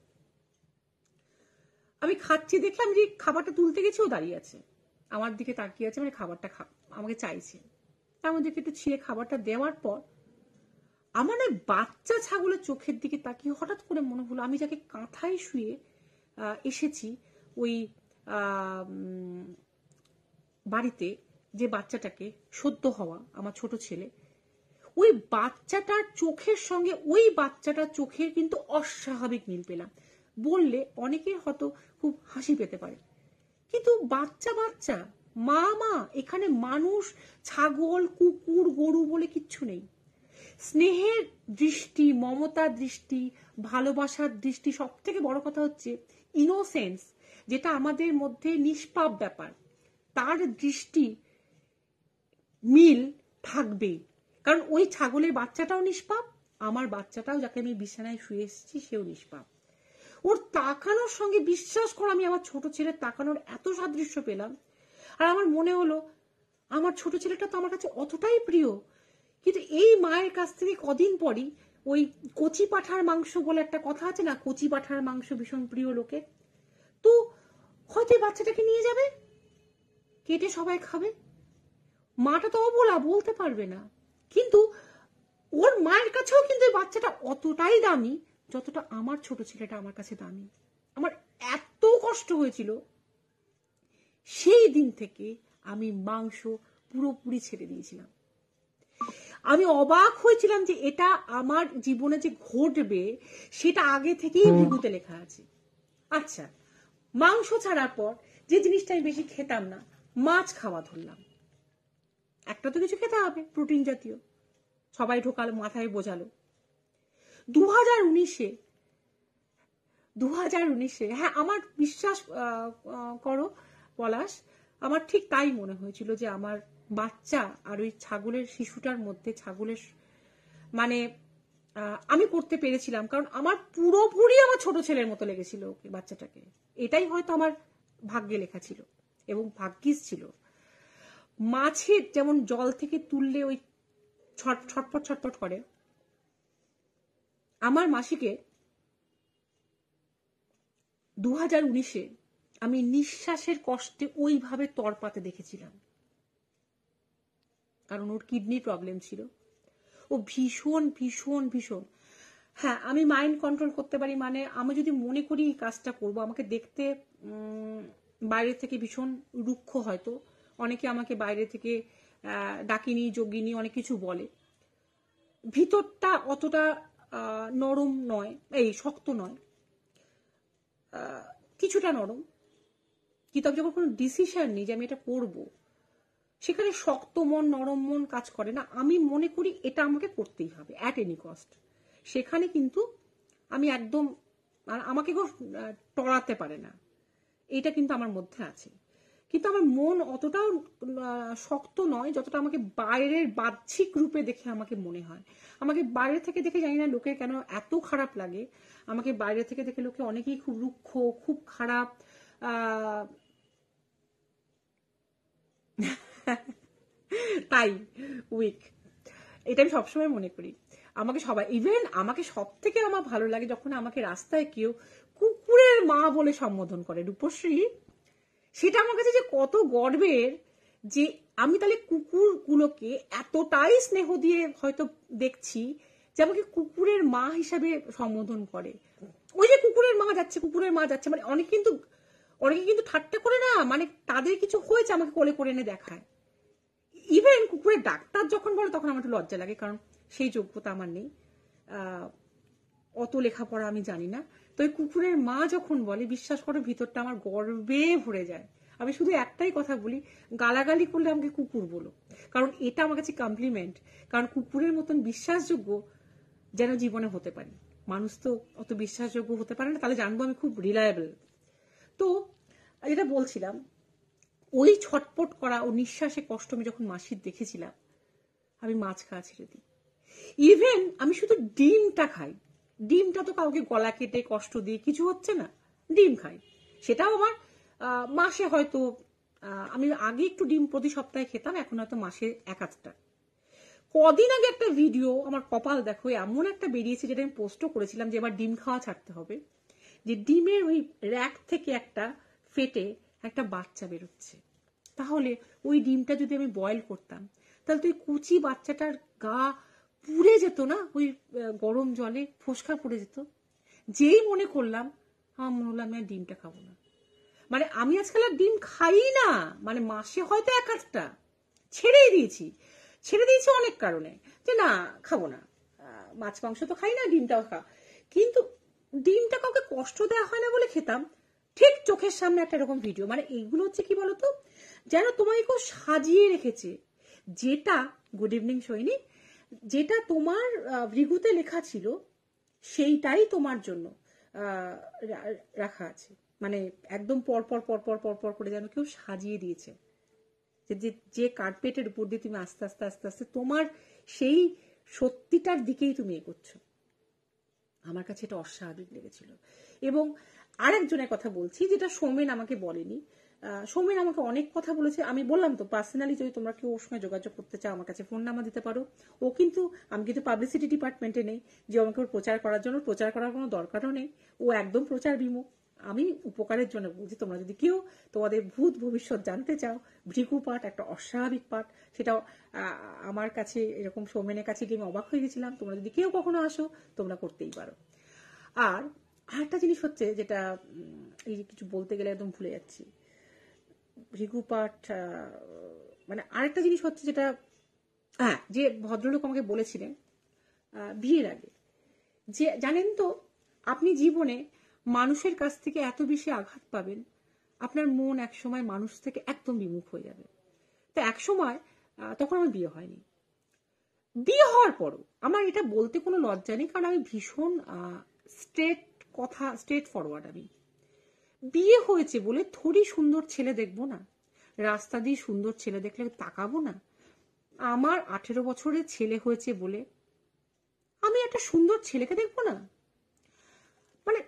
আমি খাচ্ছি দেখে, আমি যে খাবারটা তুলতে গেছি ও দাঁড়িয়ে আছে, আমার দিকে তাকিয়ে আছে, মানে খাবারটা আমাকে চাইছে। তার মধ্যে একটু ছিঁড়ে খাবারটা দেওয়ার পর আমার ওই বাচ্চা ছাগলের চোখের দিকে তাকিয়ে হঠাৎ করে মনে হলো আমি যাকে কাঁথায় শুয়ে এসেছি ওই বাড়িতে, যে বাচ্চাটাকে সদ্য হওয়া আমার ছোট ছেলে, ওই বাচ্চাটার চোখের সঙ্গে ওই বাচ্চাটার চোখের কিন্তু অস্বাভাবিক মিল পেলাম। বললে অনেকের হয়তো খুব হাসি পেতে পারে, কিন্তু বাচ্চা বাচ্চা, মা মা, এখানে মানুষ, ছাগল, কুকুর, গরু বলে কিচ্ছু নেই। স্নেহের দৃষ্টি, মমতার দৃষ্টি, ভালোবাসার দৃষ্টি, সব থেকে বড় কথা হচ্ছে ইনোসেন্স, যেটা আমাদের মধ্যে নিষ্পাপ ব্যাপার, তার দৃষ্টি মিল থাকবেই, কারণ ওই ছাগলের বাচ্চাটাও নিষ্পাপ, আমার বাচ্চাটাও যাকে আমি বিছানায় শুয়ে এসেছি সেও নিষ্পাপ। ওর তাকানোর সঙ্গে, বিশ্বাস করো, আমি আমার ছোট ছেলের তাকানোর এত সাদৃশ্য পেলাম। আর আমার মনে হলো আমার ছোট ছেলেটা তো আমার কাছে অতটাই প্রিয়, কিন্তু এই মায়ের কাছ থেকে কদিন পরই ওই কচি পাঁঠার মাংস বলে একটা কথা আছে না, কচি পাঁঠার মাংস ভীষণ প্রিয় লোকে, তো হয়তো এই বাচ্চাটাকে নিয়ে যাবে, কেটে সবাই খাবে। মাটা তো অবলা, বলতে পারবে না, কিন্তু ওর মায়ের কাছেও কিন্তু বাচ্চাটা অতটাই দামি যতটা আমার ছোট ছেলেটা আমার কাছে দামি। আমার এত কষ্ট হয়েছিল, সেই দিন থেকে আমি মাংস পুরোপুরি ছেড়ে দিয়েছিলাম। আমি অবাক হয়েছিলাম যে এটা আমার জীবনে যে ঘটবে সেটা আগে থেকেই ভিগুতে লেখা আছে। আচ্ছা, মাংস ছাড়ার পর যে জিনিসটা আমি বেশি খেতাম না, মাছ খাওয়া ধরলাম। একটা তো কিছু খেতে হবে প্রোটিন জাতীয়, সবাই ঢোকালো, মাথায় বোঝালো। 2019-এ হ্যাঁ, আমার বিশ্বাস করো পলাশ, আমার ঠিক তাই মনে হয়েছিল যে আমার বাচ্চা আর ওই ছাগলের শিশুটার মধ্যে, ছাগলের মানে আমি করতে পেরেছিলাম, কারণ আমার পুরোপুরি আমার ছোট ছেলের মতো লেগেছিল ওকে, বাচ্চাটাকে। এটাই হয়তো আমার ভাগ্যে লেখা ছিল এবং ভাগ্যিস ছিল। মাছের যেমন জল থেকে তুললে ওই ছটপট ছটপট করে, আমার মাসিকে 2019-এ আমি নিঃশ্বাসের কষ্টে ওইভাবে তরপাতে দেখেছিলাম, কারণ ওর কিডনির প্রবলেম ছিল। ও ভীষণ ভীষণ ভীষণ, হ্যাঁ আমি মাইন্ড কন্ট্রোল করতে পারি, মানে আমি যদি মনে করি এই কাজটা করবো, আমাকে দেখতে বাইরে থেকে ভীষণ রুক্ষ, হয়তো অনেকে আমাকে বাইরে থেকে ডাকিনি, যোগিনী অনেক কিছু বলে, ভিতরটা অতটা নরম নয়, এই শক্ত নয়, কিছুটা নরম, কিন্তু আমি যখন কোনো ডিসিশন নিই যে আমি এটা করব, সেখানে শক্ত মন নরম মন কাজ করে না। আমি মনে করি এটা আমাকে করতেই হবে অ্যাট এনি কস্ট। সেখানে কিন্তু আমি একদম, আমাকে কেউ টড়াতে পারে না, এটা কিন্তু আমার মধ্যে আছে। কিন্তু আমার মন অতটাও শক্ত নয় যতটা আমাকে বাইরের বাহ্যিক রূপে দেখে আমাকে মনে হয়। আমাকে বাইরে থেকে দেখে জানি না লোকের কেন এত খারাপ লাগে, আমাকে বাইরে থেকে দেখে লোকে অনেকেই খুব রুক্ষ, খুব খারাপ, তাই উইক, এটা আমি সবসময় মনে করি। আমাকে সবাই, ইভেন আমাকে সব থেকে আমার ভালো লাগে যখন আমাকে রাস্তায় কেউ কুকুরের মা বলে সম্বোধন করে, রূপশ্রী, সেটা আমার কাছে যে কত গর্বের যে আমি তাহলে কুকুরগুলোকে এতটাই স্নেহ দিয়ে হয়তো দেখছি যে আমাকে কুকুরের মা হিসাবে সম্বোধন করে। ওই যে কুকুরের মা যাচ্ছে, কুকুরের মা যাচ্ছে, মানে অনেকে কিন্তু ঠাট্টা করে না, মানে তাদের কিছু হয়েছে আমাকে কোলে করে এনে দেখায়। ইভেন কুকুরের ডাক্তার যখন বলে তখন আমার একটু লজ্জা লাগে, কারণ সেই যোগ্যতা আমার নেই, অত লেখাপড়া আমি জানি না। তো এই কুকুরের মা যখন বলে, বিশ্বাস করো ভিতরটা আমার গর্বে ভরে যায়। আমি শুধু একটাই কথা বলি, গালাগালি করলে আমাকে কুকুর বলো, কারণ এটা আমার কাছে কমপ্লিমেন্ট। কারণ কুকুরের মতন বিশ্বাসযোগ্য যেন জীবনে হতে পারি, মানুষ তো অত বিশ্বাসযোগ্য হতে পারে না, তাহলে জানবো আমি খুব রিলায়েবল। তো যেটা বলছিলাম, ওই ছটপট করা ও নিঃশ্বাসে কষ্ট আমি যখন মাসির দেখেছিলাম, আমি মাছ খাওয়া ছেড়ে দিই। ইভেন আমি শুধু ডিমটা খাই, ডিমটা তো কাউকে গলা কেটে কষ্ট দিয়ে কিছু হচ্ছে না, ডিম খাই, সেটাও আমার মাসে হয়তো, আমি আগে একটু ডিম প্রতি সপ্তাহে খেতাম, এখন হয়তো মাসে 1-8টা। কদিন আগে একটা ভিডিও, আমার কপাল দেখো এমন একটা বেরিয়েছে, যেটা আমি পোস্টও করেছিলাম যে এবার ডিম খাওয়া ছাড়তে হবে, যে ডিমের ওই র্যাক থেকে একটা ফেটে একটা বাচ্চা বেরোচ্ছে। তাহলে ওই ডিমটা যদি আমি বয়েল করতাম, তাহলে তো ওই কুচি বাচ্চাটার গা পুড়ে যেত না, ওই গরম জলে ফোসকা পড়ে যেত। যেই মনে করলাম, আমার মনে হলো আমি আর ডিমটা খাবো না। মানে আমি আজকাল আর ডিম খাই না, মানে মাসে হয়তো 1-8টা, ছেড়ে দিয়েছি অনেক কারণে, যে না খাবো না, মাছ মাংস তো খাই না, ডিমটাও খা। কিন্তু ডিমটা কাউকে কষ্ট দেওয়া হয় না বলে খেতাম। ঠিক চোখের সামনে একটা এরকম ভিডিও, মানে এইগুলো হচ্ছে কি বলতো, যেন তোমাকে কেউ সাজিয়ে রেখেছে, যেটা, গুড ইভিনিং সৈনিক, যেটা তোমার ভৃগুতে লেখা ছিল সেইটাই তোমার জন্য রাখা আছে, মানে একদম পরপর পরপর পরপর করে যেন কেউ সাজিয়ে দিয়েছে। যে যে কার্পেটের উপর দিয়ে তুমি আস্তে আস্তে আস্তে আস্তে তোমার সেই সত্যিটার দিকেই তুমি এগোচ্ছ। আমার কাছে এটা অস্বাভাবিক লেগেছিল। এবং আরেকজনের কথা বলছি, যেটা সৌমেন আমাকে বলেনি। সৌমেন আমাকে অনেক কথা বলেছে, আমি বললাম তো পার্সোনালি যদি তোমরা কেউ ওর সঙ্গে যোগাযোগ করতে চাও আমার কাছে ফোন নাম্বার দিতে পারো। ও কিন্তু, আমি কিন্তু পাবলিসিটি ডিপার্টমেন্টে নেই যে আমাকে ওর প্রচার করার জন্য, প্রচার করার কোনো দরকারও নেই। ও একদম প্রচার বিমুখ। আমি উপকারের জন্য বলছি, তোমরা যদি কেউ তোমাদের ভূত ভবিষ্যৎ জানতে চাও, ভৃগু পাঠ একটা অস্বাভাবিক পাঠ, সেটাও আমার কাছে এরকম সৌমেনের কাছে গিয়ে আমি অবাক হয়ে গেছিলাম। তোমরা যদি কেউ কখনো আসো তোমরা করতেই পারো। আর আরেকটা জিনিস হচ্ছে, যেটা এই কিছু বলতে গেলে একদম ভুলে যাচ্ছি, ভৃগু পাঠ, মানে আরেকটা জিনিস হচ্ছে যেটা, হ্যাঁ, যে ভদ্রলোক আমাকে বলেছিলেন বিয়ের আগে, যে জানেন তো আপনি জীবনে মানুষের কাছ থেকে এত বেশি আঘাত পাবেন, আপনার মন একসময় মানুষ থেকে একদম বিমুখ হয়ে যাবে। তো একসময়, তখন আমার বিয়ে হয়নি, বিয়ে হওয়ার পরও আমার এটা বলতে কোনো লজ্জা নেই, কারণ আমি ভীষণ স্ট্রেট ফরওয়ার্ড। আমি বিয়ে হয়েছে বলে থোড়ি সুন্দর ছেলে দেখবো না, রাস্তা দিয়ে সুন্দর ছেলে দেখলে তাকাবো না। আমার 18 বছরের ছেলে হয়েছে বলে আমি একটা সুন্দর ছেলেকে দেখবো না? মানে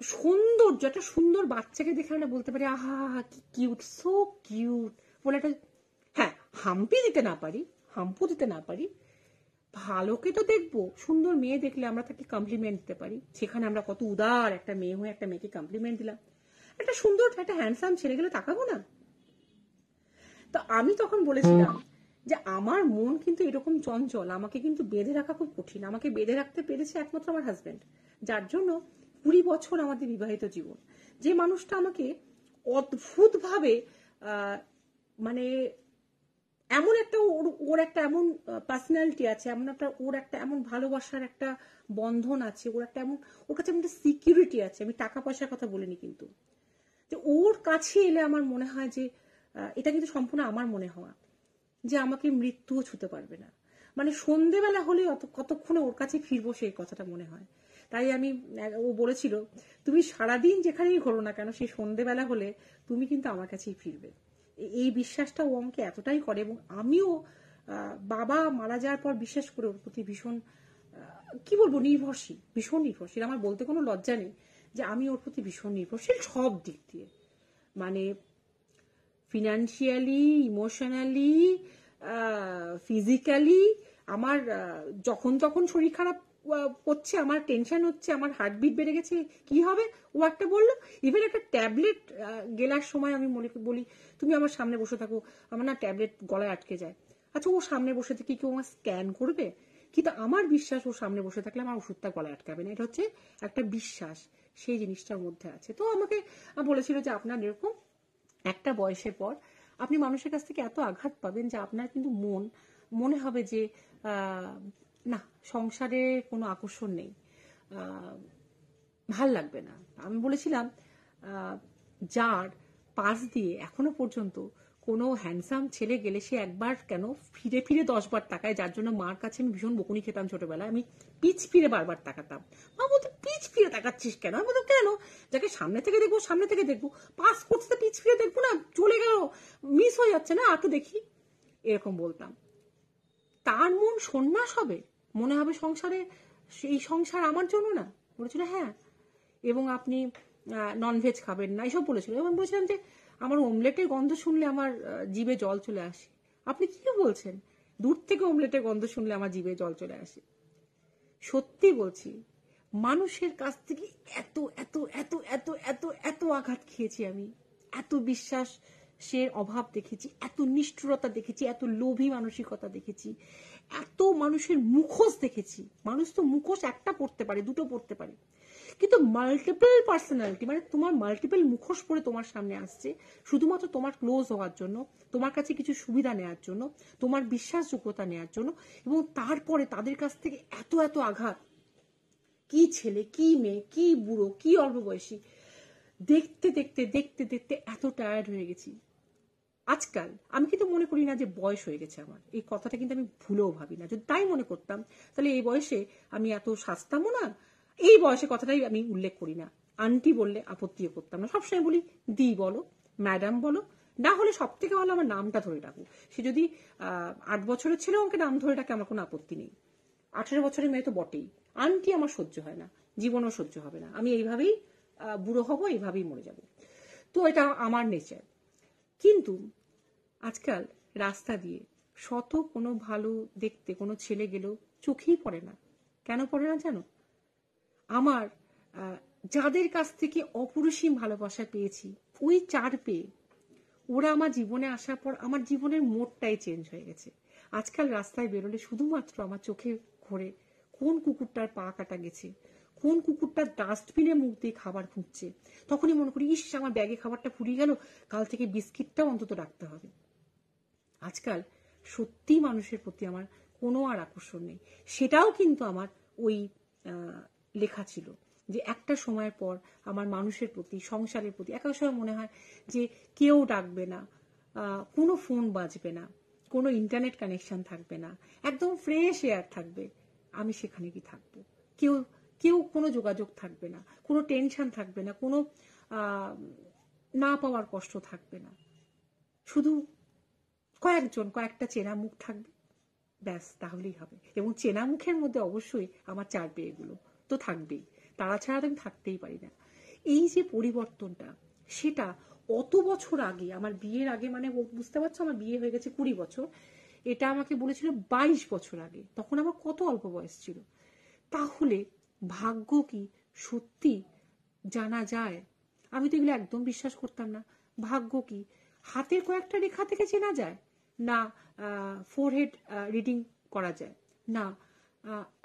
সৌন্দর্য, একটা সুন্দর বাচ্চাকে দেখে আমরা বলতে পারি আহা কি কিউট, সো কিউট বলে একটা, হ্যাঁ, হাম্পু দিতে না পারি, ভালোকে তো দেখবো। সুন্দর মেয়ে দেখলে আমরা তাকে কমপ্লিমেন্ট দিতে পারি, সেখানে আমরা কত উদার একটা মেয়ে হয়ে একটা মেয়েকে কমপ্লিমেন্ট দিলাম। একটা সুন্দর একটা হ্যান্ডসাম ছেলে গেলে তাকাবো না? তো আমি তখন বলেছিলাম যে আমার মন কিন্তু এরকম চঞ্চল, আমাকে কিন্তু বেঁধে রাখা খুব কঠিন। আমাকে বেঁধে রাখতে পেরেছে একমাত্র আমার হাজবেন্ড, যার জন্য 20 বছর আমাদের বিবাহিত জীবন। যে মানুষটা আমাকে অদ্ভুত ভাবে মানে এমন একটা ওর একটা এমন পার্সোনালিটি আছে, এমন একটা ওর একটা এমন ভালোবাসার একটা বন্ধন আছে, ওর একটা এমন, ওর কাছে একটা সিকিউরিটি আছে। আমি টাকা পয়সার কথা বলিনি, কিন্তু যে ওর কাছে এলে আমার মনে হয় যে এটা কিন্তু সম্পূর্ণ আমার মনে হওয়া, যে আমাকে মৃত্যুও ছুতে পারবে না। মানে সন্ধেবেলা হলে কতক্ষণে ওর কাছে ফিরবো সেই কথাটা মনে হয়। তাই আমি, ও বলেছিল তুমি সারাদিন যেখানেই ঘোরো না কেন, সেই সন্ধেবেলা হলে তুমি কিন্তু আমার কাছেই ফিরবে। এই বিশ্বাসটা ও আমাকে এতটাই করে। এবং আমিও বাবা মারা যাওয়ার পর বিশেষ করে ওর প্রতি ভীষণ, কি বলবো, ভীষণ নির্ভরশীল। আমার বলতে কোনো লজ্জা নেই যে আমি ওর প্রতি ভীষণ নির্ভরশীল সব দিক দিয়ে, মানে ফিনান্সিয়ালি, ইমোশনালি, ফিজিক্যালি। আমার যখন তখন শরীর খারাপ হচ্ছে, আমার টেনশন হচ্ছে, আমার হার্টবিট বেড়ে গেছে, কি হবে ও একটা বললো। ইভেন একটা ট্যাবলেট গেলার সময় আমি বলি তুমি আমার সামনে বসে থাকো, আমার না ট্যাবলেট গলায় আটকে যায়। আচ্ছা, ও সামনে বসে থেকে কেউ আমার স্ক্যান করবে? কিন্তু আমার বিশ্বাস ও সামনে বসে থাকলে আমার ওষুধটা গলায় আটকাবে না। এটা হচ্ছে একটা বিশ্বাস, সেই জিনিসটার মধ্যে আছে। তো আমাকে বলেছিল যে আপনার এরকম একটা বয়সের পর আপনি মানুষের কাছ থেকে এত আঘাত পাবেন যে আপনার কিন্তু মনে হবে যে না, সংসারে কোনো আকর্ষণ নেই, ভাল লাগবে না। আমি বলেছিলাম যার পাশ দিয়ে এখনো পর্যন্ত কোনো হ্যান্ডসাম ছেলে গেলে সে একবার কেন ফিরে ফিরে 10 বার তাকায়, যার জন্য মার কাছে আমি ভীষণ বকুনি খেতাম ছোটবেলায়। আমি পিছ ফিরে বারবার তাকাতাম। মা বলতো পিছ ফিরে তাকাচ্ছিস কেন? আমি বলতো কেন, যাকে সামনে থেকে দেখবো, পাস করতে পিছ ফিরে দেখবো না, চলে গেল, মিস হয়ে যাচ্ছে না, আগে দেখি, এরকম বলতাম। তার মন সন্ন্যাস হবে, মনে হবে সংসারে, এই সংসার আমার জন্য না। বলেছিল হ্যাঁ, এবং আপনি ননভেজ খাবেন না, এইসব বলেছিল। এবং বলছিলাম যে আমার অমলেটের গন্ধ শুনলে আমার জিভে জল চলে আসে। আপনি কি বলছেন? দূর থেকে অমলেটের গন্ধ শুনলে আমার জিভে জল চলে আসে। সত্যি বলছি, মানুষের কাছ থেকে এত এত এত এত এত এত আঘাত খেয়েছি আমি, এত বিশ্বাসের অভাব দেখেছি, এত নিষ্ঠুরতা দেখেছি, এত লোভী মানসিকতা দেখেছি, এত মানুষের মুখোশ দেখেছি। মানুষ তো মুখোশ একটা পড়তে পারে, দুটো পড়তে পারে, কিন্তু মাল্টিপল পার্সোনালিটি, মানে তোমার মাল্টিপল মুখোশ পরে তোমার সামনে আসছে শুধুমাত্র তোমার ক্লোজ হওয়ার জন্য, তোমার কাছে কিছু সুবিধা নেওয়ার জন্য, তোমার বিশ্বাসযোগ্যতা নেওয়ার জন্য। এবং তারপরে তাদের কাছ থেকে এত এত আঘাত, কি ছেলে, কি মেয়ে, কি বুড়ো, কি অল্প বয়সী, দেখতে দেখতে দেখতে দেখতে এত টায়ার্ড হয়ে গেছি। আজকাল আমি কিন্তু মনে করি না যে বয়স হয়ে গেছে আমার, এই কথাটা কিন্তু আমি ভুলেও ভাবি না। যদি তাই মনে করতাম তাহলে এই বয়সে আমি এত সাজতামও না। এই বয়সে কথাটাই আমি উল্লেখ করি না, আন্টি বললে আপত্তিও করতাম না, সবসময় বলি দি বলো, ম্যাডাম বলো, না হলে সব থেকে ভালো আমার নামটা ধরে ডাকুক। সে যদি 8 বছরের ছেলেও আমাকে নাম ধরে ডাকে, আমার কোনো আপত্তি নেই। 18 বছরের মেয়ে তো বটেই। আন্টি আমার সহ্য হয় না, জীবনও সহ্য হবে না। আমি এইভাবেই বুড়ো হব, এইভাবেই মরে যাব। তো এটা আমার নেচার। কিন্তু আজকাল রাস্তা দিয়ে শত কোনো ভালো দেখতে কোনো ছেলে গেলেও চোখেই পড়ে না। কেন পড়ে না জানো? আমার যাদের কাছ থেকে অপরিসীম ভালোবাসা পেয়েছি, ওই চার পেয়ে ওরা আমার জীবনে আসার পর আমার জীবনের মোড়টাই চেঞ্জ হয়ে গেছে। আজকাল রাস্তায় বেরোলে শুধুমাত্র আমার চোখে ঘোরে কোন কুকুরটার পা কাটা গেছে, কোন কুকুরটার ডাস্টবিনে মুখ দিয়ে খাবার খুঁজছে। তখনই মনে করি, ইস, আমার ব্যাগে খাবারটা ফুরিয়ে গেল, কাল থেকে বিস্কিটটাও অন্তত রাখতে হবে। আজকাল সত্যি মানুষের প্রতি আমার কোনো আর আকর্ষণ নেই। সেটাও কিন্তু আমার ওই লেখা ছিল যে একটা সময়ের পর আমার মানুষের প্রতি, সংসারের প্রতি এক সময় মনে হয় যে কেউ ডাকবে না, কোনো ফোন বাজবে না, কোনো ইন্টারনেট কানেকশন থাকবে না, একদম ফ্রেশ এয়ার থাকবে। আমি সেখানে কি থাকবো? কেউ কেউ কোনো যোগাযোগ থাকবে না, কোনো টেনশন থাকবে না, কোনো না পাওয়ার কষ্ট থাকবে না, শুধু কয়েকটা চেনা মুখ থাকবে, ব্যাস, তাহলেই হবে। এবং চেনা মুখের মধ্যে অবশ্যই আমার চার পেয়েগুলো তো থাকবেই, তারা ছাড়া তো আমি থাকতেই পারি না। এই যে পরিবর্তনটা, সেটা অত বছর আগে, আমার বিয়ের আগে, মানে বুঝতে পারছো আমার বিয়ে হয়ে গেছে 20 বছর, এটা আমাকে বলেছিল 22 বছর আগে। তখন আমার কত অল্প বয়স ছিল। তাহলে ভাগ্য কি সত্যি জানা যায়? আমি তো এগুলো একদম বিশ্বাস করতাম না। ভাগ্য কি হাতের কয়েকটা রেখা থেকে চেনা যায়? না ফোরহেড রিডিং করা যায়? না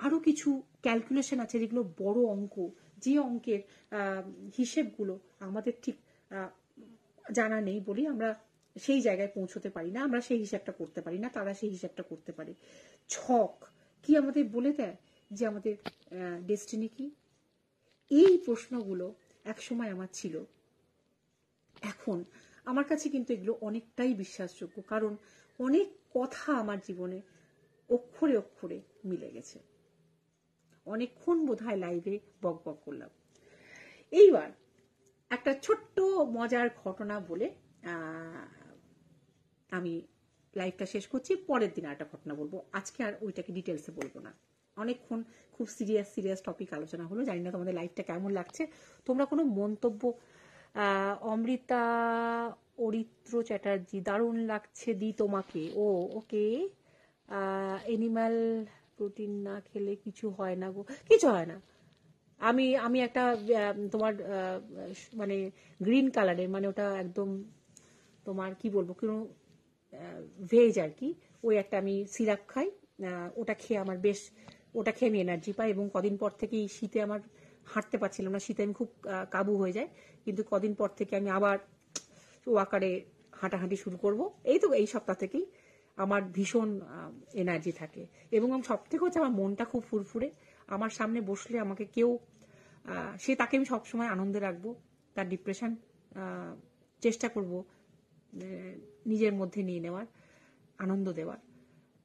আরো কিছু ক্যালকুলেশন আছে যেগুলো বড় অঙ্ক, যে অঙ্কের হিসেবগুলো আমাদের ঠিক জানা নেই বলি আমরা সেই জায়গায় পৌঁছতে পারি না, আমরা সেই হিসাবটা করতে পারি না, তারা সেই হিসাবটা করতে পারে। ছক কি আমাদের বলে দেয় যে আমাদের ডেস্টিনি কি? এই প্রশ্নগুলো একসময় আমার ছিল। এখন আমার কাছে কিন্তু এগুলো অনেকটাই বিশ্বাসযোগ্য, কারণ অনেক কথা আমার জীবনে অক্ষরে অক্ষরে মিলে গেছে। অনেকক্ষণ বোধহয় লাইভে বক বক করলাম। এইবার একটা ছোট্ট মজার ঘটনা বলে আমি লাইভটা শেষ করছি। পরের দিন একটা ঘটনা বলবো, আজকে আর ওইটাকে ডিটেলসে বলবো না। অনেকক্ষণ খুব সিরিয়াস টপিক আলোচনা হলো। জানি না তোমাদের লাইভটা কেমন লাগছে। তোমরা কোনো মন্তব্য, অমৃতা অরিত্র চ্যাটার্জি, দারুণ লাগছে দি তোমাকে। ও ওকে, এনিম্যাল প্রোটিন না খেলে কিছু হয় না গো? কিছু হয় না। আমি একটা তোমার মানে গ্রিন কালারের, মানে ওটা একদম তোমার কি বলবো, কোনো ভেজ আর কি, ওই একটা আমি সিরাপ খাই। ওটা খেয়ে আমার বেশ, ওটা খেয়ে আমি এনার্জি পাই। এবং কদিন পর থেকেই শীতে আমার হাঁটতে পারছিলাম না, শীতে আমি খুব কাবু হয়ে যায়, কিন্তু কদিন পর থেকে আমি আবার ওয়াকারে হাঁটাহাঁটি শুরু করব। এই তো এই সপ্তাহ থেকেই আমার ভীষণ এনার্জি থাকে। এবং সব থেকে হচ্ছে আমার মনটা খুব ফুরফুরে। আমার সামনে বসলে আমাকে কেউ, সে তাকে আমি সবসময় আনন্দে রাখবো, তার ডিপ্রেশন চেষ্টা করব নিজের মধ্যে নিয়ে নেওয়ার, আনন্দ দেওয়ার।